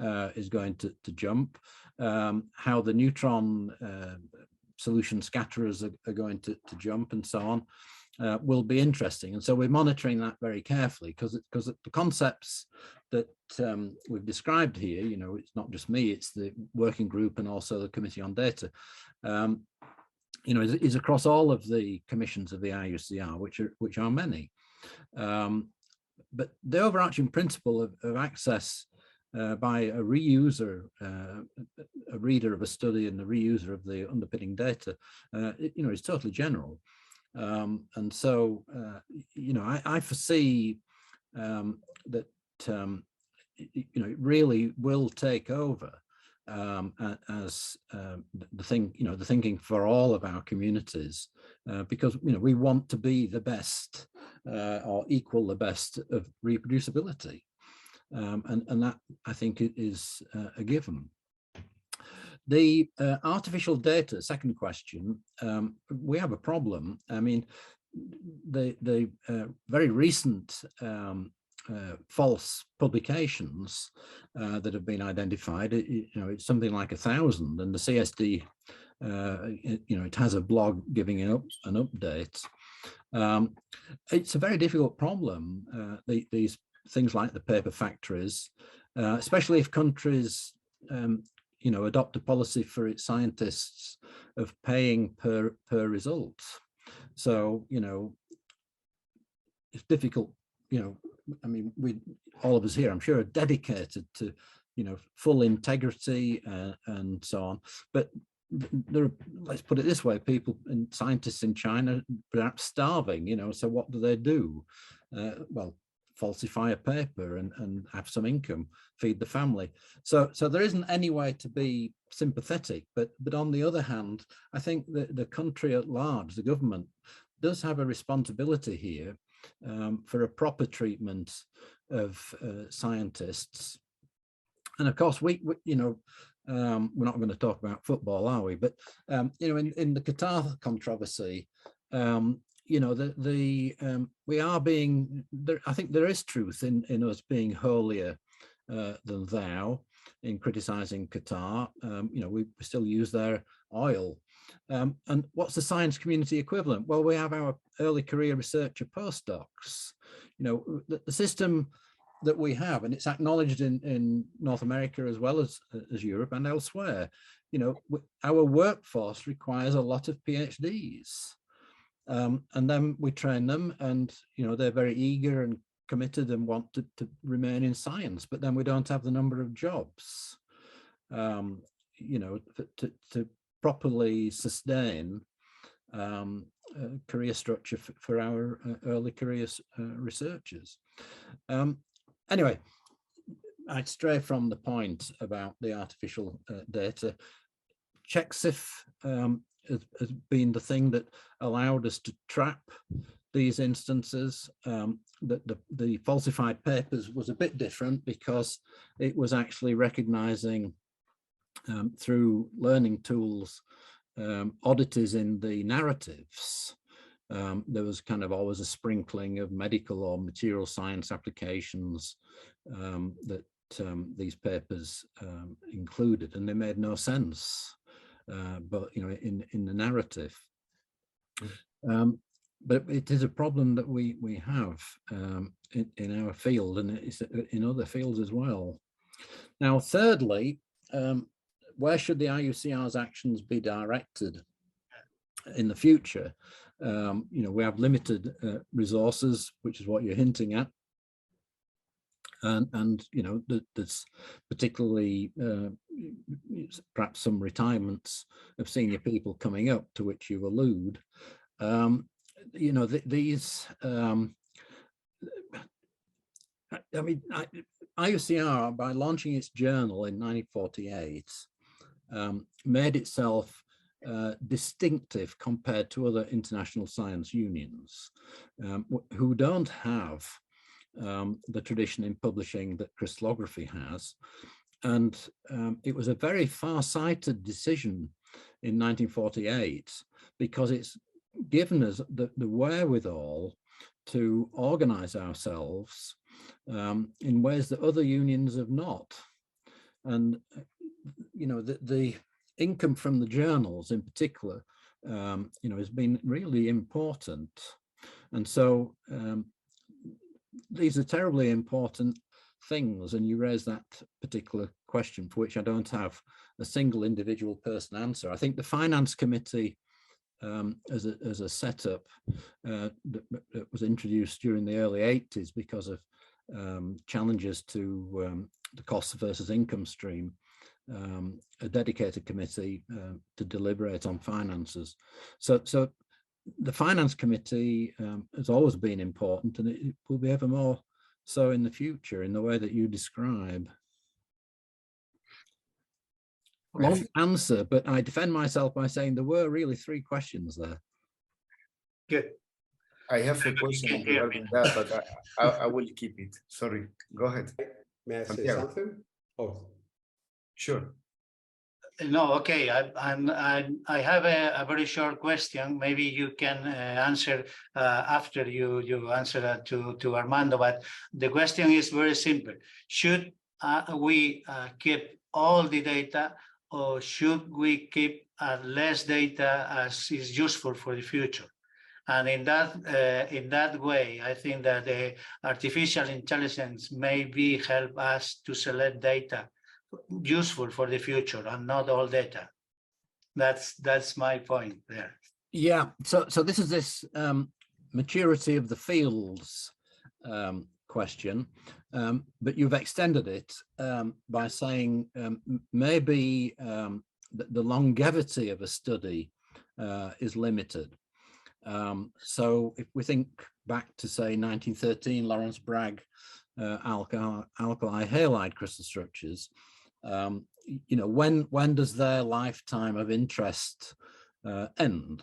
is going to jump, how the neutron solution scatterers are going to jump, and so on, will be interesting. And so we're monitoring that very carefully, because the concepts that we've described here, you know, it's not just me, it's the working group and also the Committee on Data, you know, is across all of the commissions of the IUCR, which are many. But the overarching principle of access by a reuser, a reader of a study and the reuser of the underpinning data, you know, is totally general. And so, you know, I foresee that, you know, it really will take over as the thing, you know, the thinking for all of our communities, because, you know, we want to be the best or equal the best of reproducibility. And that, I think, is a given. The artificial data, second question, we have a problem. I mean, the very recent false publications that have been identified, you know, it's something like 1,000, and the CSD, you know, it has a blog giving an update. It's a very difficult problem, these things like the paper factories, especially if countries you know, adopt a policy for its scientists of paying per result. So, you know, it's difficult, you know, I mean, all of us here, I'm sure, are dedicated to, you know, full integrity and so on. But there are, let's put it this way, people and scientists in China perhaps starving, you know, so what do? Well, falsify a paper and have some income, feed the family. So there isn't any way to be sympathetic, but on the other hand, I think that the country at large, the government, does have a responsibility here for a proper treatment of scientists. And of course, we you know, we're not going to talk about football, are we? But you know, in the Qatar controversy, you know, we are being, I think there is truth in us being holier than thou in criticizing Qatar. You know, we still use their oil. And what's the science community equivalent? Well, we have our early career researcher postdocs. You know, the system that we have, and it's acknowledged in North America as well as Europe and elsewhere, you know, our workforce requires a lot of PhDs. And then we train them, and, you know, they're very eager and committed and want to remain in science, but then we don't have the number of jobs, you know, to properly sustain career structure for our early career researchers. Anyway, I'd stray from the point about the artificial data. CheckSIF has been the thing that allowed us to trap these instances. The falsified papers was a bit different because it was actually recognizing through learning tools oddities in the narratives. There was kind of always a sprinkling of medical or material science applications that these papers included, and they made no sense. But, you know, in the narrative. But it is a problem that we have in our field, and it's in other fields as well. Now, thirdly, where should the IUCR's actions be directed in the future? You know, we have limited resources, which is what you're hinting at. And you know, there's particularly perhaps some retirements of senior people coming up, to which you allude. You know, these I mean, IUCR, by launching its journal in 1948, made itself distinctive compared to other international science unions who don't have the tradition in publishing that crystallography has. And it was a very far-sighted decision in 1948 because it's given us the wherewithal to organize ourselves in ways that other unions have not. And, you know, the income from the journals in particular, you know, has been really important. And so these are terribly important things. And you raise that particular question for which I don't have a single individual person answer. I think the Finance Committee as a setup that was introduced during the early 80s because of challenges to the cost versus income stream, a dedicated committee to deliberate on finances. So the Finance Committee has always been important, and it will be ever more so in the future in the way that you describe. Long answer, but I defend myself by saying there were really 3 questions there. Good. I have a question regarding that, but I will keep it. Sorry, go ahead. May I say something? Oh, sure. No, okay. I have a very short question. Maybe you can answer after you answer that to Armando. But the question is very simple. Should we keep all the data, or should we keep less data as is useful for the future? And in that way, I think that the artificial intelligence maybe help us to select data useful for the future and not all data. That's my point there. Yeah. So this is this maturity of the fields question, but you've extended it by saying maybe the longevity of a study is limited. So if we think back to, say, 1913, Lawrence Bragg alkali halide crystal structures, you know, when does their lifetime of interest end?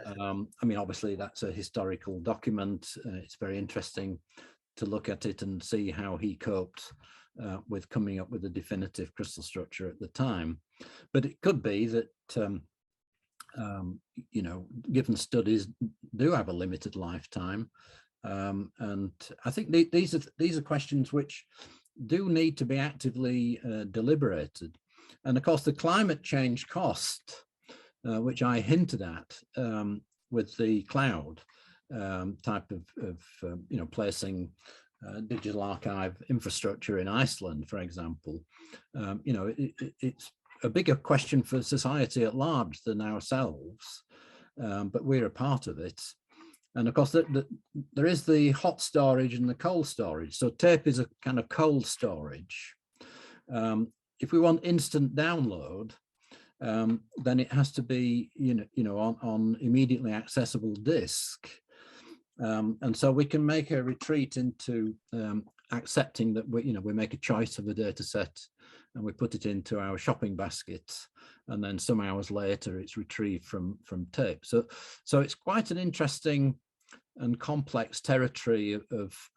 I mean, obviously that's a historical document. It's very interesting to look at it and see how he coped with coming up with a definitive crystal structure at the time. But it could be that you know, given studies do have a limited lifetime, and I think these are questions which do need to be actively deliberated. And of course, the climate change cost, which I hinted at with the cloud type of you know, placing digital archive infrastructure in Iceland, for example, you know, it's a bigger question for society at large than ourselves, but we're a part of it. And of course, there is the hot storage and the cold storage. So tape is a kind of cold storage. If we want instant download, then it has to be, you know, on immediately accessible disk. And so we can make a retreat into accepting that we make a choice of a data set and we put it into our shopping basket, and then some hours later it's retrieved from tape. So it's quite an interesting and complex territory of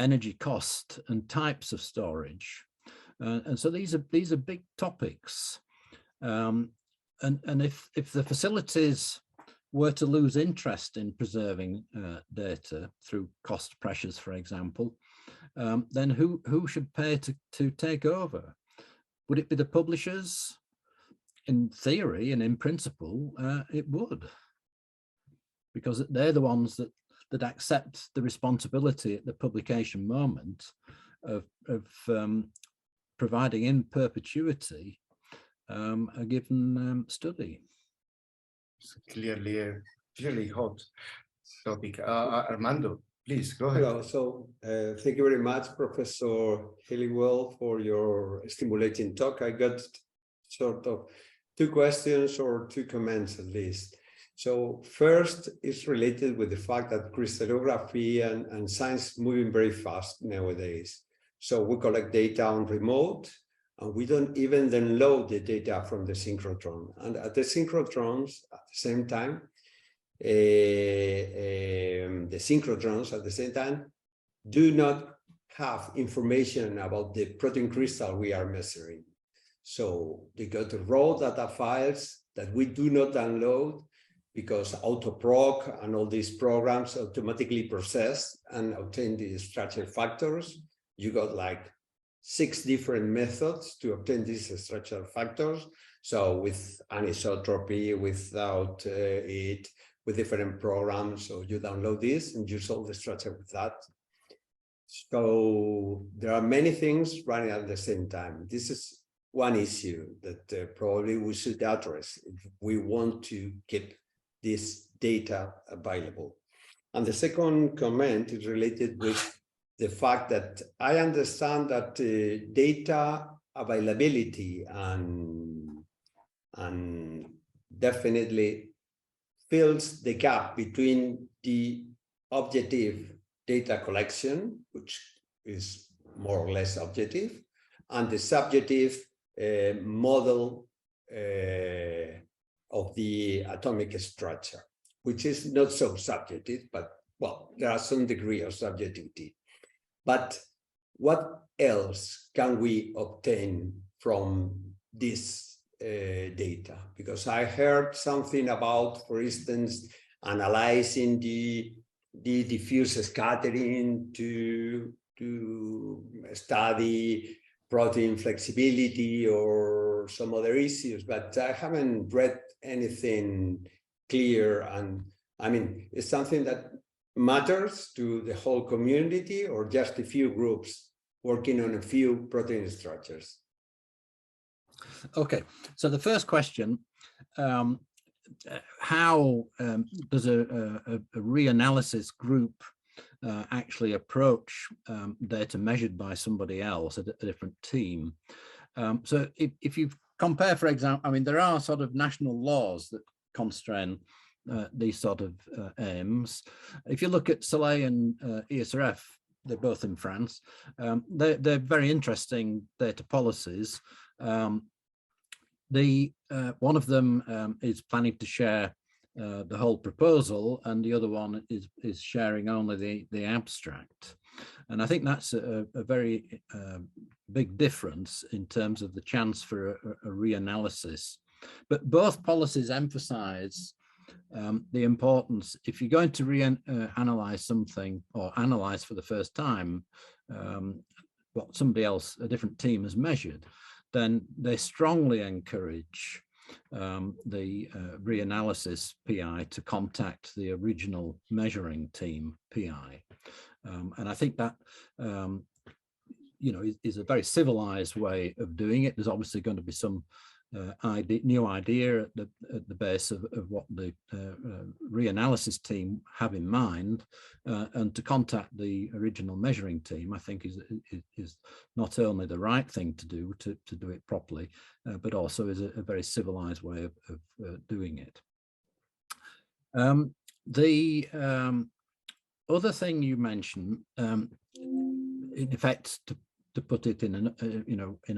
energy cost and types of storage. And so these are big topics. And if the facilities were to lose interest in preserving data through cost pressures, for example, then who should pay to take over? Would it be the publishers? In theory and in principle, it would, because they're the ones that accept the responsibility at the publication moment of providing in perpetuity a given study. It's clearly hot topic. Armando, Please go ahead. Hello. So thank you very much, Professor Helliwell, for your stimulating talk. I got sort of two questions or two comments at least. So first is related with the fact that crystallography and science is moving very fast nowadays. So we collect data on remote, and we don't even then load the data from the synchrotron. And at the synchrotrons, at the same time, the synchrotrons at the same time do not have information about the protein crystal we are measuring. So they go to raw data files that we do not download because AutoProc and all these programs automatically process and obtain the structure factors. You got like 6 different methods to obtain these structural factors. So with anisotropy, without it, with different programs. So you download this and you solve the structure with that. So there are many things running at the same time. This is one issue that probably we should address if we want to keep this data available. And the second comment is related with the fact that I understand that data availability and definitely fills the gap between the objective data collection, which is more or less objective, and the subjective model of the atomic structure, which is not so subjective, but well, there are some degree of subjectivity. But what else can we obtain from this data? Because I heard something about, for instance, analyzing the diffuse scattering to study protein flexibility or some other issues, but I haven't read anything clear. And I mean, it's something that matters to the whole community or just a few groups working on a few protein structures? Okay, so the first question, how does a reanalysis group actually approach data measured by somebody else, a different team? So if you compare, for example, I mean, there are sort of national laws that constrain these sort of aims. If you look at Soleil and ESRF, they're both in France, they're very interesting data policies. One of them is planning to share the whole proposal, and the other one is sharing only the abstract. And I think that's a very big difference in terms of the chance for a reanalysis. But both policies emphasize the importance, if you're going to reanalyze something or analyze for the first time what somebody else, a different team, has measured, then they strongly encourage the reanalysis PI to contact the original measuring team PI. And I think that you know, is a very civilized way of doing it. There's obviously going to be some new idea at the base of what the reanalysis team have in mind, and to contact the original measuring team, I think is not only the right thing to do it properly, but also is a very civilized way of doing it. The other thing you mentioned, in effect, to put it in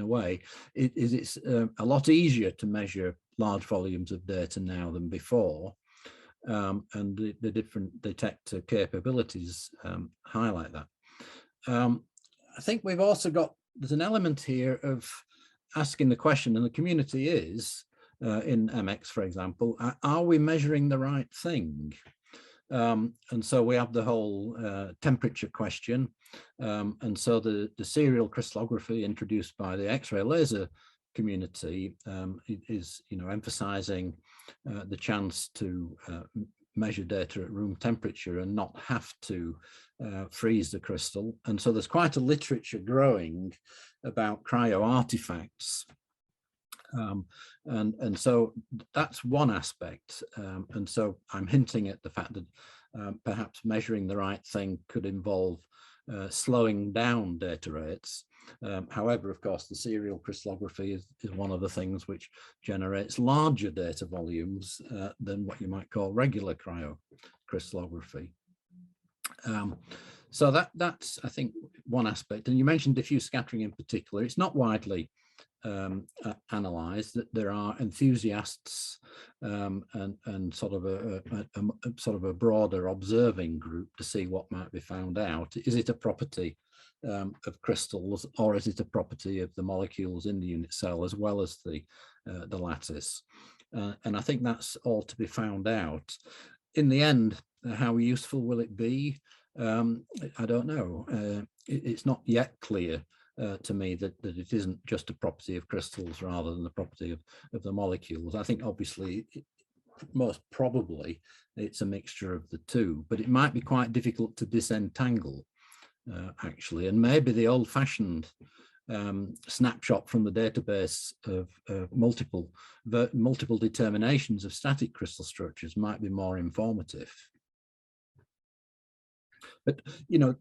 a way, it's a lot easier to measure large volumes of data now than before, and the different detector capabilities highlight that. I think we've also there's an element here of asking the question, and the community is in MX, for example, are we measuring the right thing? And so we have the whole temperature question, and so the serial crystallography introduced by the X-ray laser community is, emphasizing the chance to measure data at room temperature and not have to freeze the crystal. And so there's quite a literature growing about cryo artifacts. And so that's one aspect. And so I'm hinting at the fact that perhaps measuring the right thing could involve slowing down data rates. However, of course, the serial crystallography is one of the things which generates larger data volumes than what you might call regular cryocrystallography. So that's, I think, one aspect. And you mentioned diffuse scattering in particular. It's not widely analysed. That there are enthusiasts and sort of a broader observing group to see what might be found out. Is it a property of crystals, or is it a property of the molecules in the unit cell as well as the lattice? And I think that's all to be found out. In the end, how useful will it be? I don't know. It's not yet clear to me that it isn't just a property of crystals rather than the property of the molecules. I think obviously, most probably, it's a mixture of the two, but it might be quite difficult to disentangle, actually. And maybe the old-fashioned snapshot from the database of multiple determinations of static crystal structures might be more informative. But you know,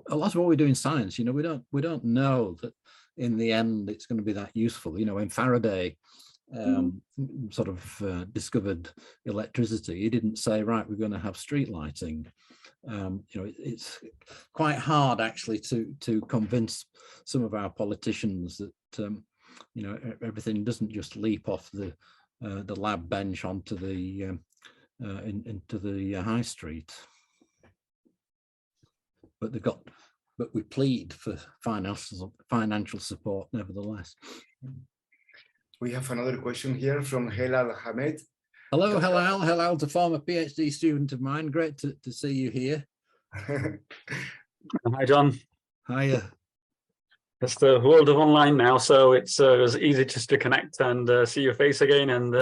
a lot of what we do in science, you know, we don't know that in the end it's going to be that useful. You know, when Faraday sort of discovered electricity, he didn't say, right, we're going to have street lighting. You know, it's quite hard actually to convince some of our politicians that you know, everything doesn't just leap off the lab bench onto the into the high street. But we plead for financial support nevertheless. We have another question here from Helal Hamed. Hello, Helal. Helal's a former PhD student of mine. Great to see you here. Hi, John. Hiya. It's the world of online now, so it was easy just to connect and see your face again and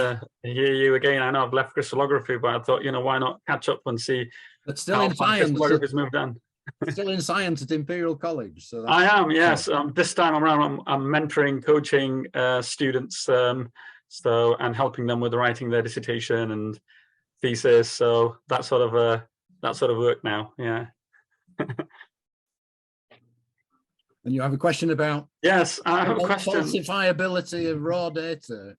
hear you again. I know I've left crystallography, but I thought, you know, why not catch up and see but still how in science, crystallography's moved on. Still in science at Imperial College. So I am, yes. This time around, I'm mentoring, coaching students, and helping them with writing their dissertation and thesis. So that sort of work now, yeah. And you have a question about? Yes, I have a question. Falsifiability of raw data.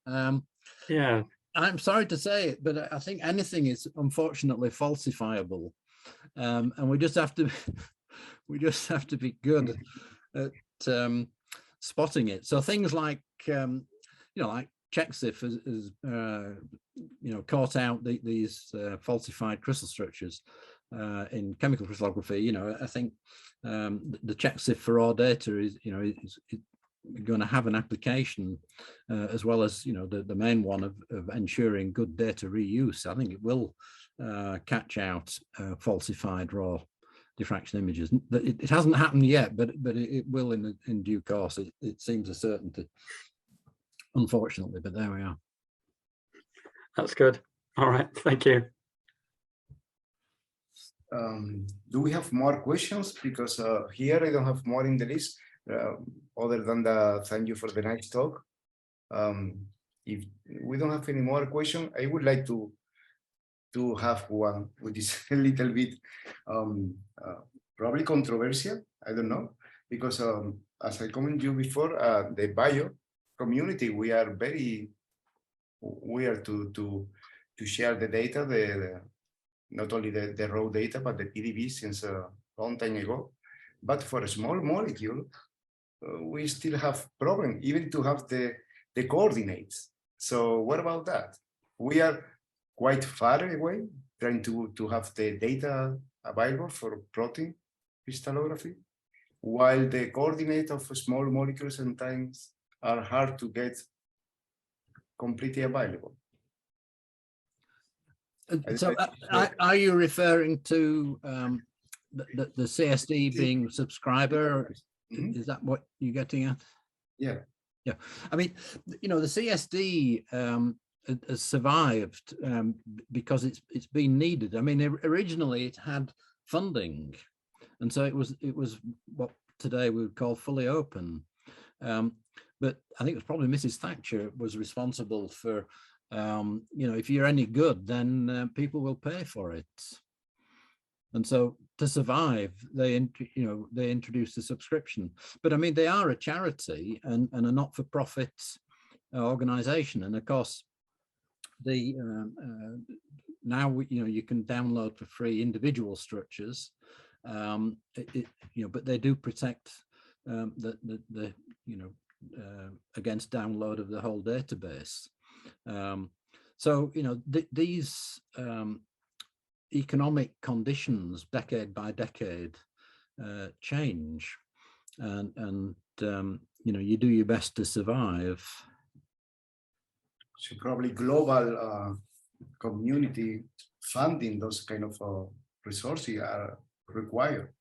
Yeah. I'm sorry to say it, but I think anything is unfortunately falsifiable. And we just have to be good at spotting it. So things like you know, like Checksif has you know, caught out these falsified crystal structures in chemical crystallography. You know, I think the Checksif for raw data is, you know, is going to have an application as well as, you know, the main one of ensuring good data reuse. I think it will catch out falsified raw diffraction images. It hasn't happened yet, but it will in due course. It seems a certainty, unfortunately, but there we are. That's good. All right, thank you. Do we have more questions? Because here I don't have more in the list, other than the thank you for the nice talk. If we don't have any more questions, I would like to have one, which is a little bit probably controversial. I don't know, because as I commented you before, the bio community, we are to share the data, not only the raw data, but the PDB since a long time ago. But for a small molecule, we still have problem even to have the coordinates. So what about that? We are quite far away trying to have the data available for protein crystallography, while the coordinate of small molecules sometimes are hard to get completely available. So are you referring to the CSD being subscriber? Mm-hmm. Is that what you're getting at? Yeah. Yeah. I mean, you know, the CSD has survived because it's been needed. I mean, originally it had funding, and so it was what today we would call fully open. But I think it was probably Mrs. Thatcher was responsible for You know, if you're any good, then people will pay for it. And so to survive, they introduce the subscription. But I mean, they are a charity and a not-for-profit organization. And of course, the now you can download for free individual structures, but they do protect against download of the whole database. So these economic conditions decade by decade change, and you do your best to survive. So probably global community funding those kind of resources are required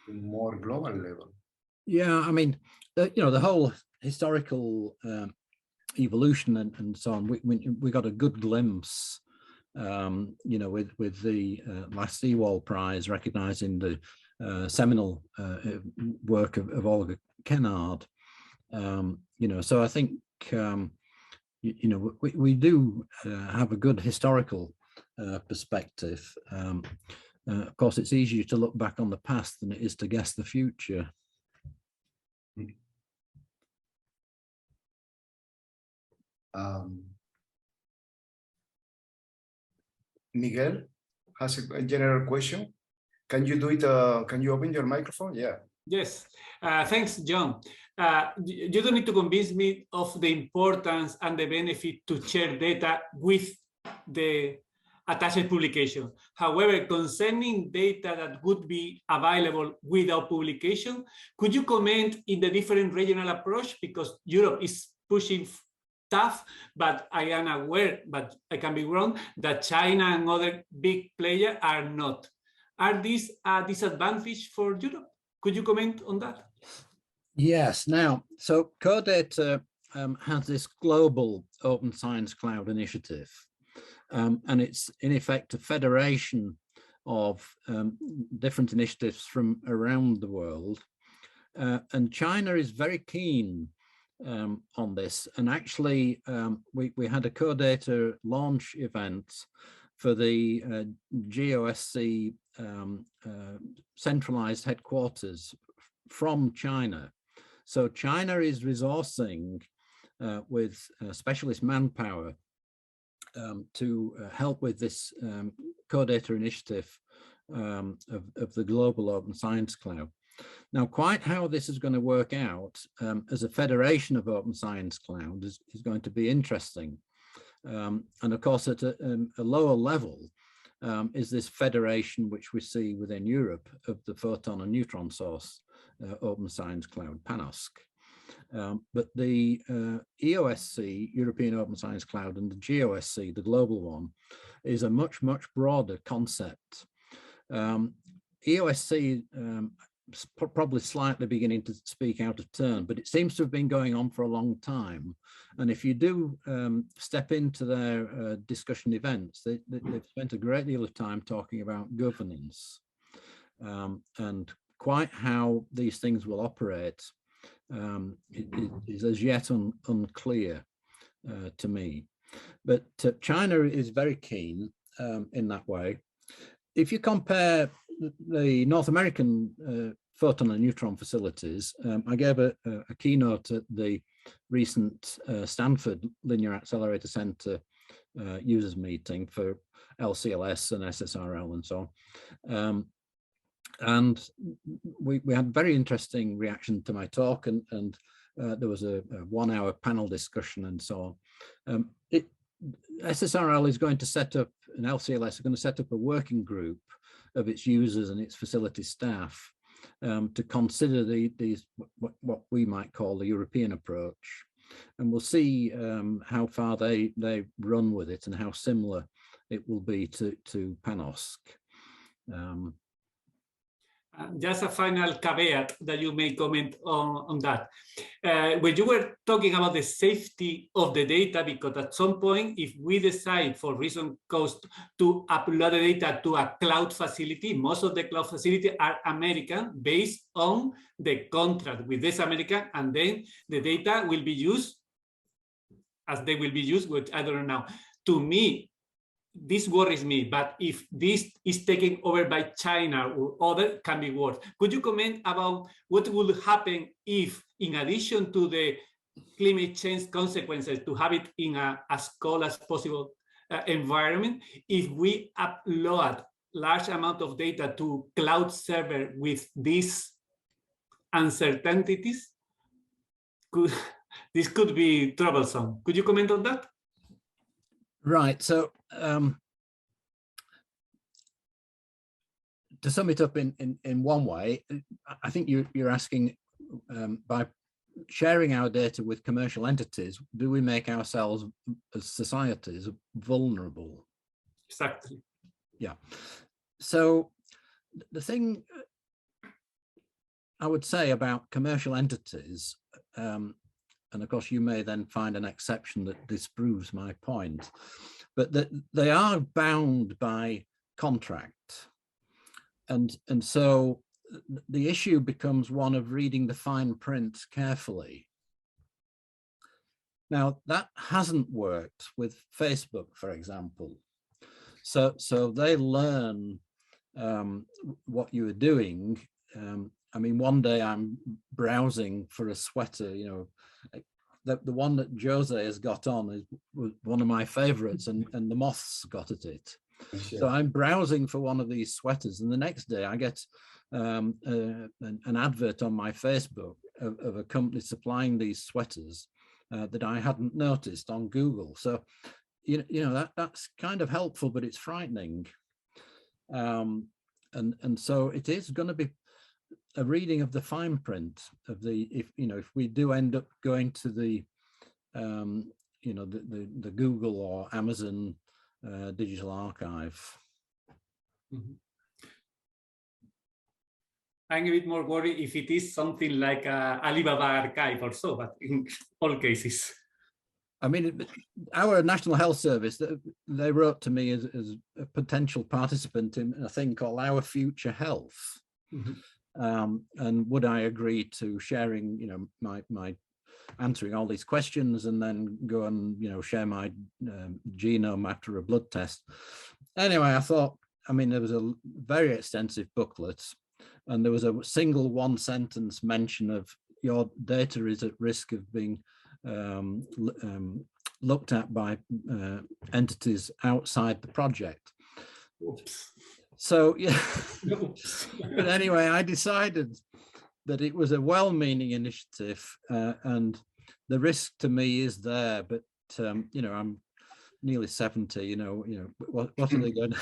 in more global level. Yeah, I mean, the whole historical evolution and so on. We got a good glimpse, with the last Helliwell Prize recognizing the seminal work of Olga Kennard. So I think we do have a good historical perspective. Of course, it's easier to look back on the past than it is to guess the future. Miguel has a general question. Can you do it? Can you open your microphone? Yeah. Yes. Thanks, John. You don't need to convince me of the importance and the benefit to share data with the attached publication. However, concerning data that would be available without publication, could you comment in the different regional approach? Because Europe is pushing tough, but I am aware, but I can be wrong, that China and other big players are not. Are these a disadvantage for Europe? Could you comment on that? Yes. Now, so CoData has this global open science cloud initiative, and it's in effect a federation of different initiatives from around the world. And China is very keen on this. And actually, we had a CoData launch event for the GOSC centralized headquarters from China. So China is resourcing with specialist manpower to help with this CoData initiative of the global open science cloud. Now, quite how this is going to work out as a federation of open science cloud is going to be interesting. And of course, at a lower level is this federation which we see within Europe of the photon and neutron source open science cloud, PANOSC. But the EOSC, European Open Science Cloud, and the GOSC, the global one, is a much, much broader concept. EOSC probably slightly beginning to speak out of turn, but it seems to have been going on for a long time. And if you do step into their discussion events, they've spent a great deal of time talking about governance and quite how these things will operate is as yet unclear to me. But China is very keen in that way. If you compare the North American photon and neutron facilities, I gave a keynote at the recent Stanford Linear Accelerator Center users meeting for LCLS and SSRL and so on. And we had very interesting reaction to my talk, and there was a 1-hour panel discussion and so on. SSRL is going to set up, and LCLS is going to set up a working group of its users and its facility staff to consider these what we might call the European approach. And we'll see how far they run with it and how similar it will be to PANOSC. Just a final caveat that you may comment on that. When you were talking about the safety of the data, because at some point, if we decide for reason cost to upload the data to a cloud facility, most of the cloud facilities are American based on the contract with this American, and then the data will be used as they will be used, which I don't know now. To me, this worries me, but if this is taken over by China or other, can be worse. Could you comment about what would happen if, in addition to the climate change consequences, to have it in as cold as possible environment, if we upload large amount of data to cloud server with these uncertainties, this could be troublesome. Could you comment on that? Right. So to sum it up in one way, I think you're asking, by sharing our data with commercial entities, do we make ourselves as societies vulnerable? Exactly. Yeah. So the thing I would say about commercial entities, and of course you may then find an exception that disproves my point, but that they are bound by contract. And so the issue becomes one of reading the fine print carefully. Now, that hasn't worked with Facebook, for example. So they learn what you are doing. I mean, one day I'm browsing for a sweater, you know, the one that Jose has got on was one of my favorites, and the moths got at it. Sure. So I'm browsing for one of these sweaters, and the next day I get an advert on my Facebook of a company supplying these sweaters that I hadn't noticed on Google. So, you know, that's kind of helpful, but it's frightening. And so it is going to be a reading of the fine print of the, if we do end up going to the, the Google or Amazon digital archive. Mm-hmm. I'm a bit more worried if it is something like Alibaba archive or so, but in all cases. I mean, our National Health Service, they wrote to me as a potential participant in a thing called Our Future Health. Mm-hmm. And would I agree to sharing, you know, my answering all these questions and then go and, you know, share my genome after a blood test. Anyway, I thought, I mean, there was a very extensive booklet, and there was a single one-sentence mention of your data is at risk of being looked at by entities outside the project. Oops. So, yeah, but anyway, I decided that it was a well-meaning initiative, and the risk to me is there, but, you know, I'm nearly 70, you know, what are they going to?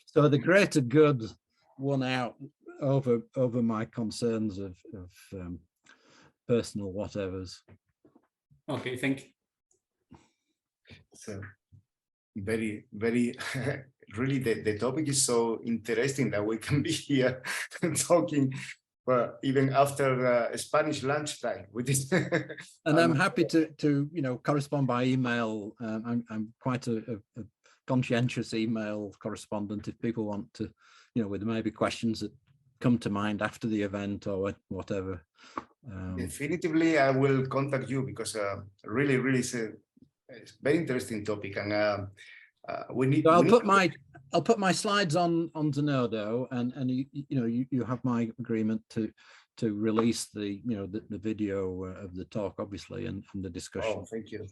So the greater good won out over my concerns of personal whatevers. Okay, thank you. So very, very, really, the topic is so interesting that we can be here talking, but even after Spanish lunchtime with this. And I'm happy to you know, correspond by email. I'm quite a conscientious email correspondent if people want to, you know, with maybe questions that come to mind after the event or whatever. Definitively, I will contact you because really it's a very interesting topic, and we need. So I'll put my slides on Zenodo, and you have my agreement to release the the video of the talk, obviously, and the discussion. Oh, thank you.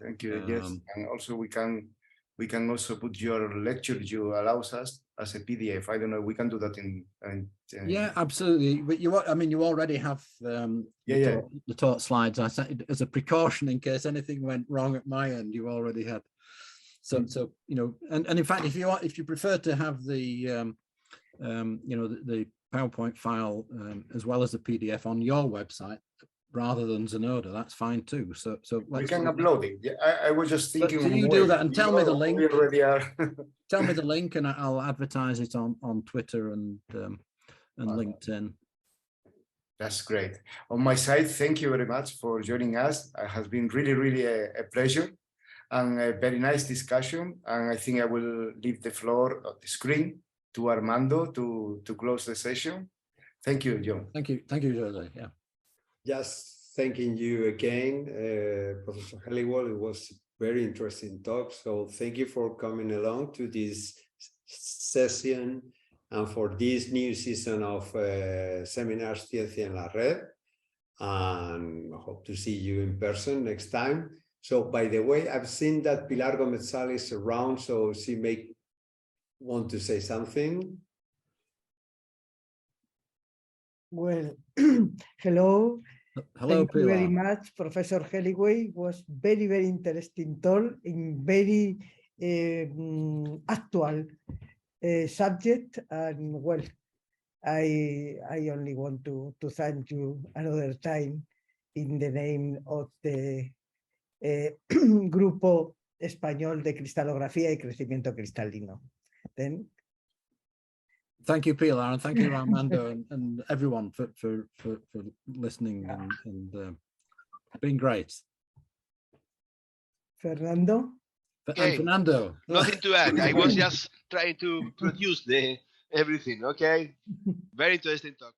Yes, and also we can also put your lecture you allows us as a PDF. I don't know. We can do that in yeah, absolutely. But you already have the talk slides. I said as a precaution in case anything went wrong at my end. You already had. So you know, and in fact, if you prefer to have the the PowerPoint file as well as the PDF on your website rather than Zenodo, that's fine too. So we can upload it. Yeah, I was just thinking. So you do that and tell me the link. We already are. Tell me the link, and I'll advertise it on Twitter and LinkedIn. That's great. On my side, thank you very much for joining us. It has been really a pleasure and a very nice discussion. And I think I will leave the floor of the screen to Armando to close the session. Thank you, John. Thank you, Jose. Yeah. Just thanking you again, Professor Helliwell. It was a very interesting talk. So thank you for coming along to this session and for this new season of seminars Ciencia en la Red. And I hope to see you in person next time. So by the way, I've seen that Pilar Gomez-Sal is around, so she may want to say something. Well, hello. Hello, Thank you very Pilar. much, Professor Helliwell. It was very, very interesting talk in very actual subject. And well, I only want to thank you another time in the name of the Grupo Español de Cristalografía y Crecimiento Cristalino. Then, Thank you, Pilar, and thank you, Armando, and everyone for listening and being great. Fernando. And Fernando. Nothing to add. I was just trying to produce everything. Okay. Very interesting talk.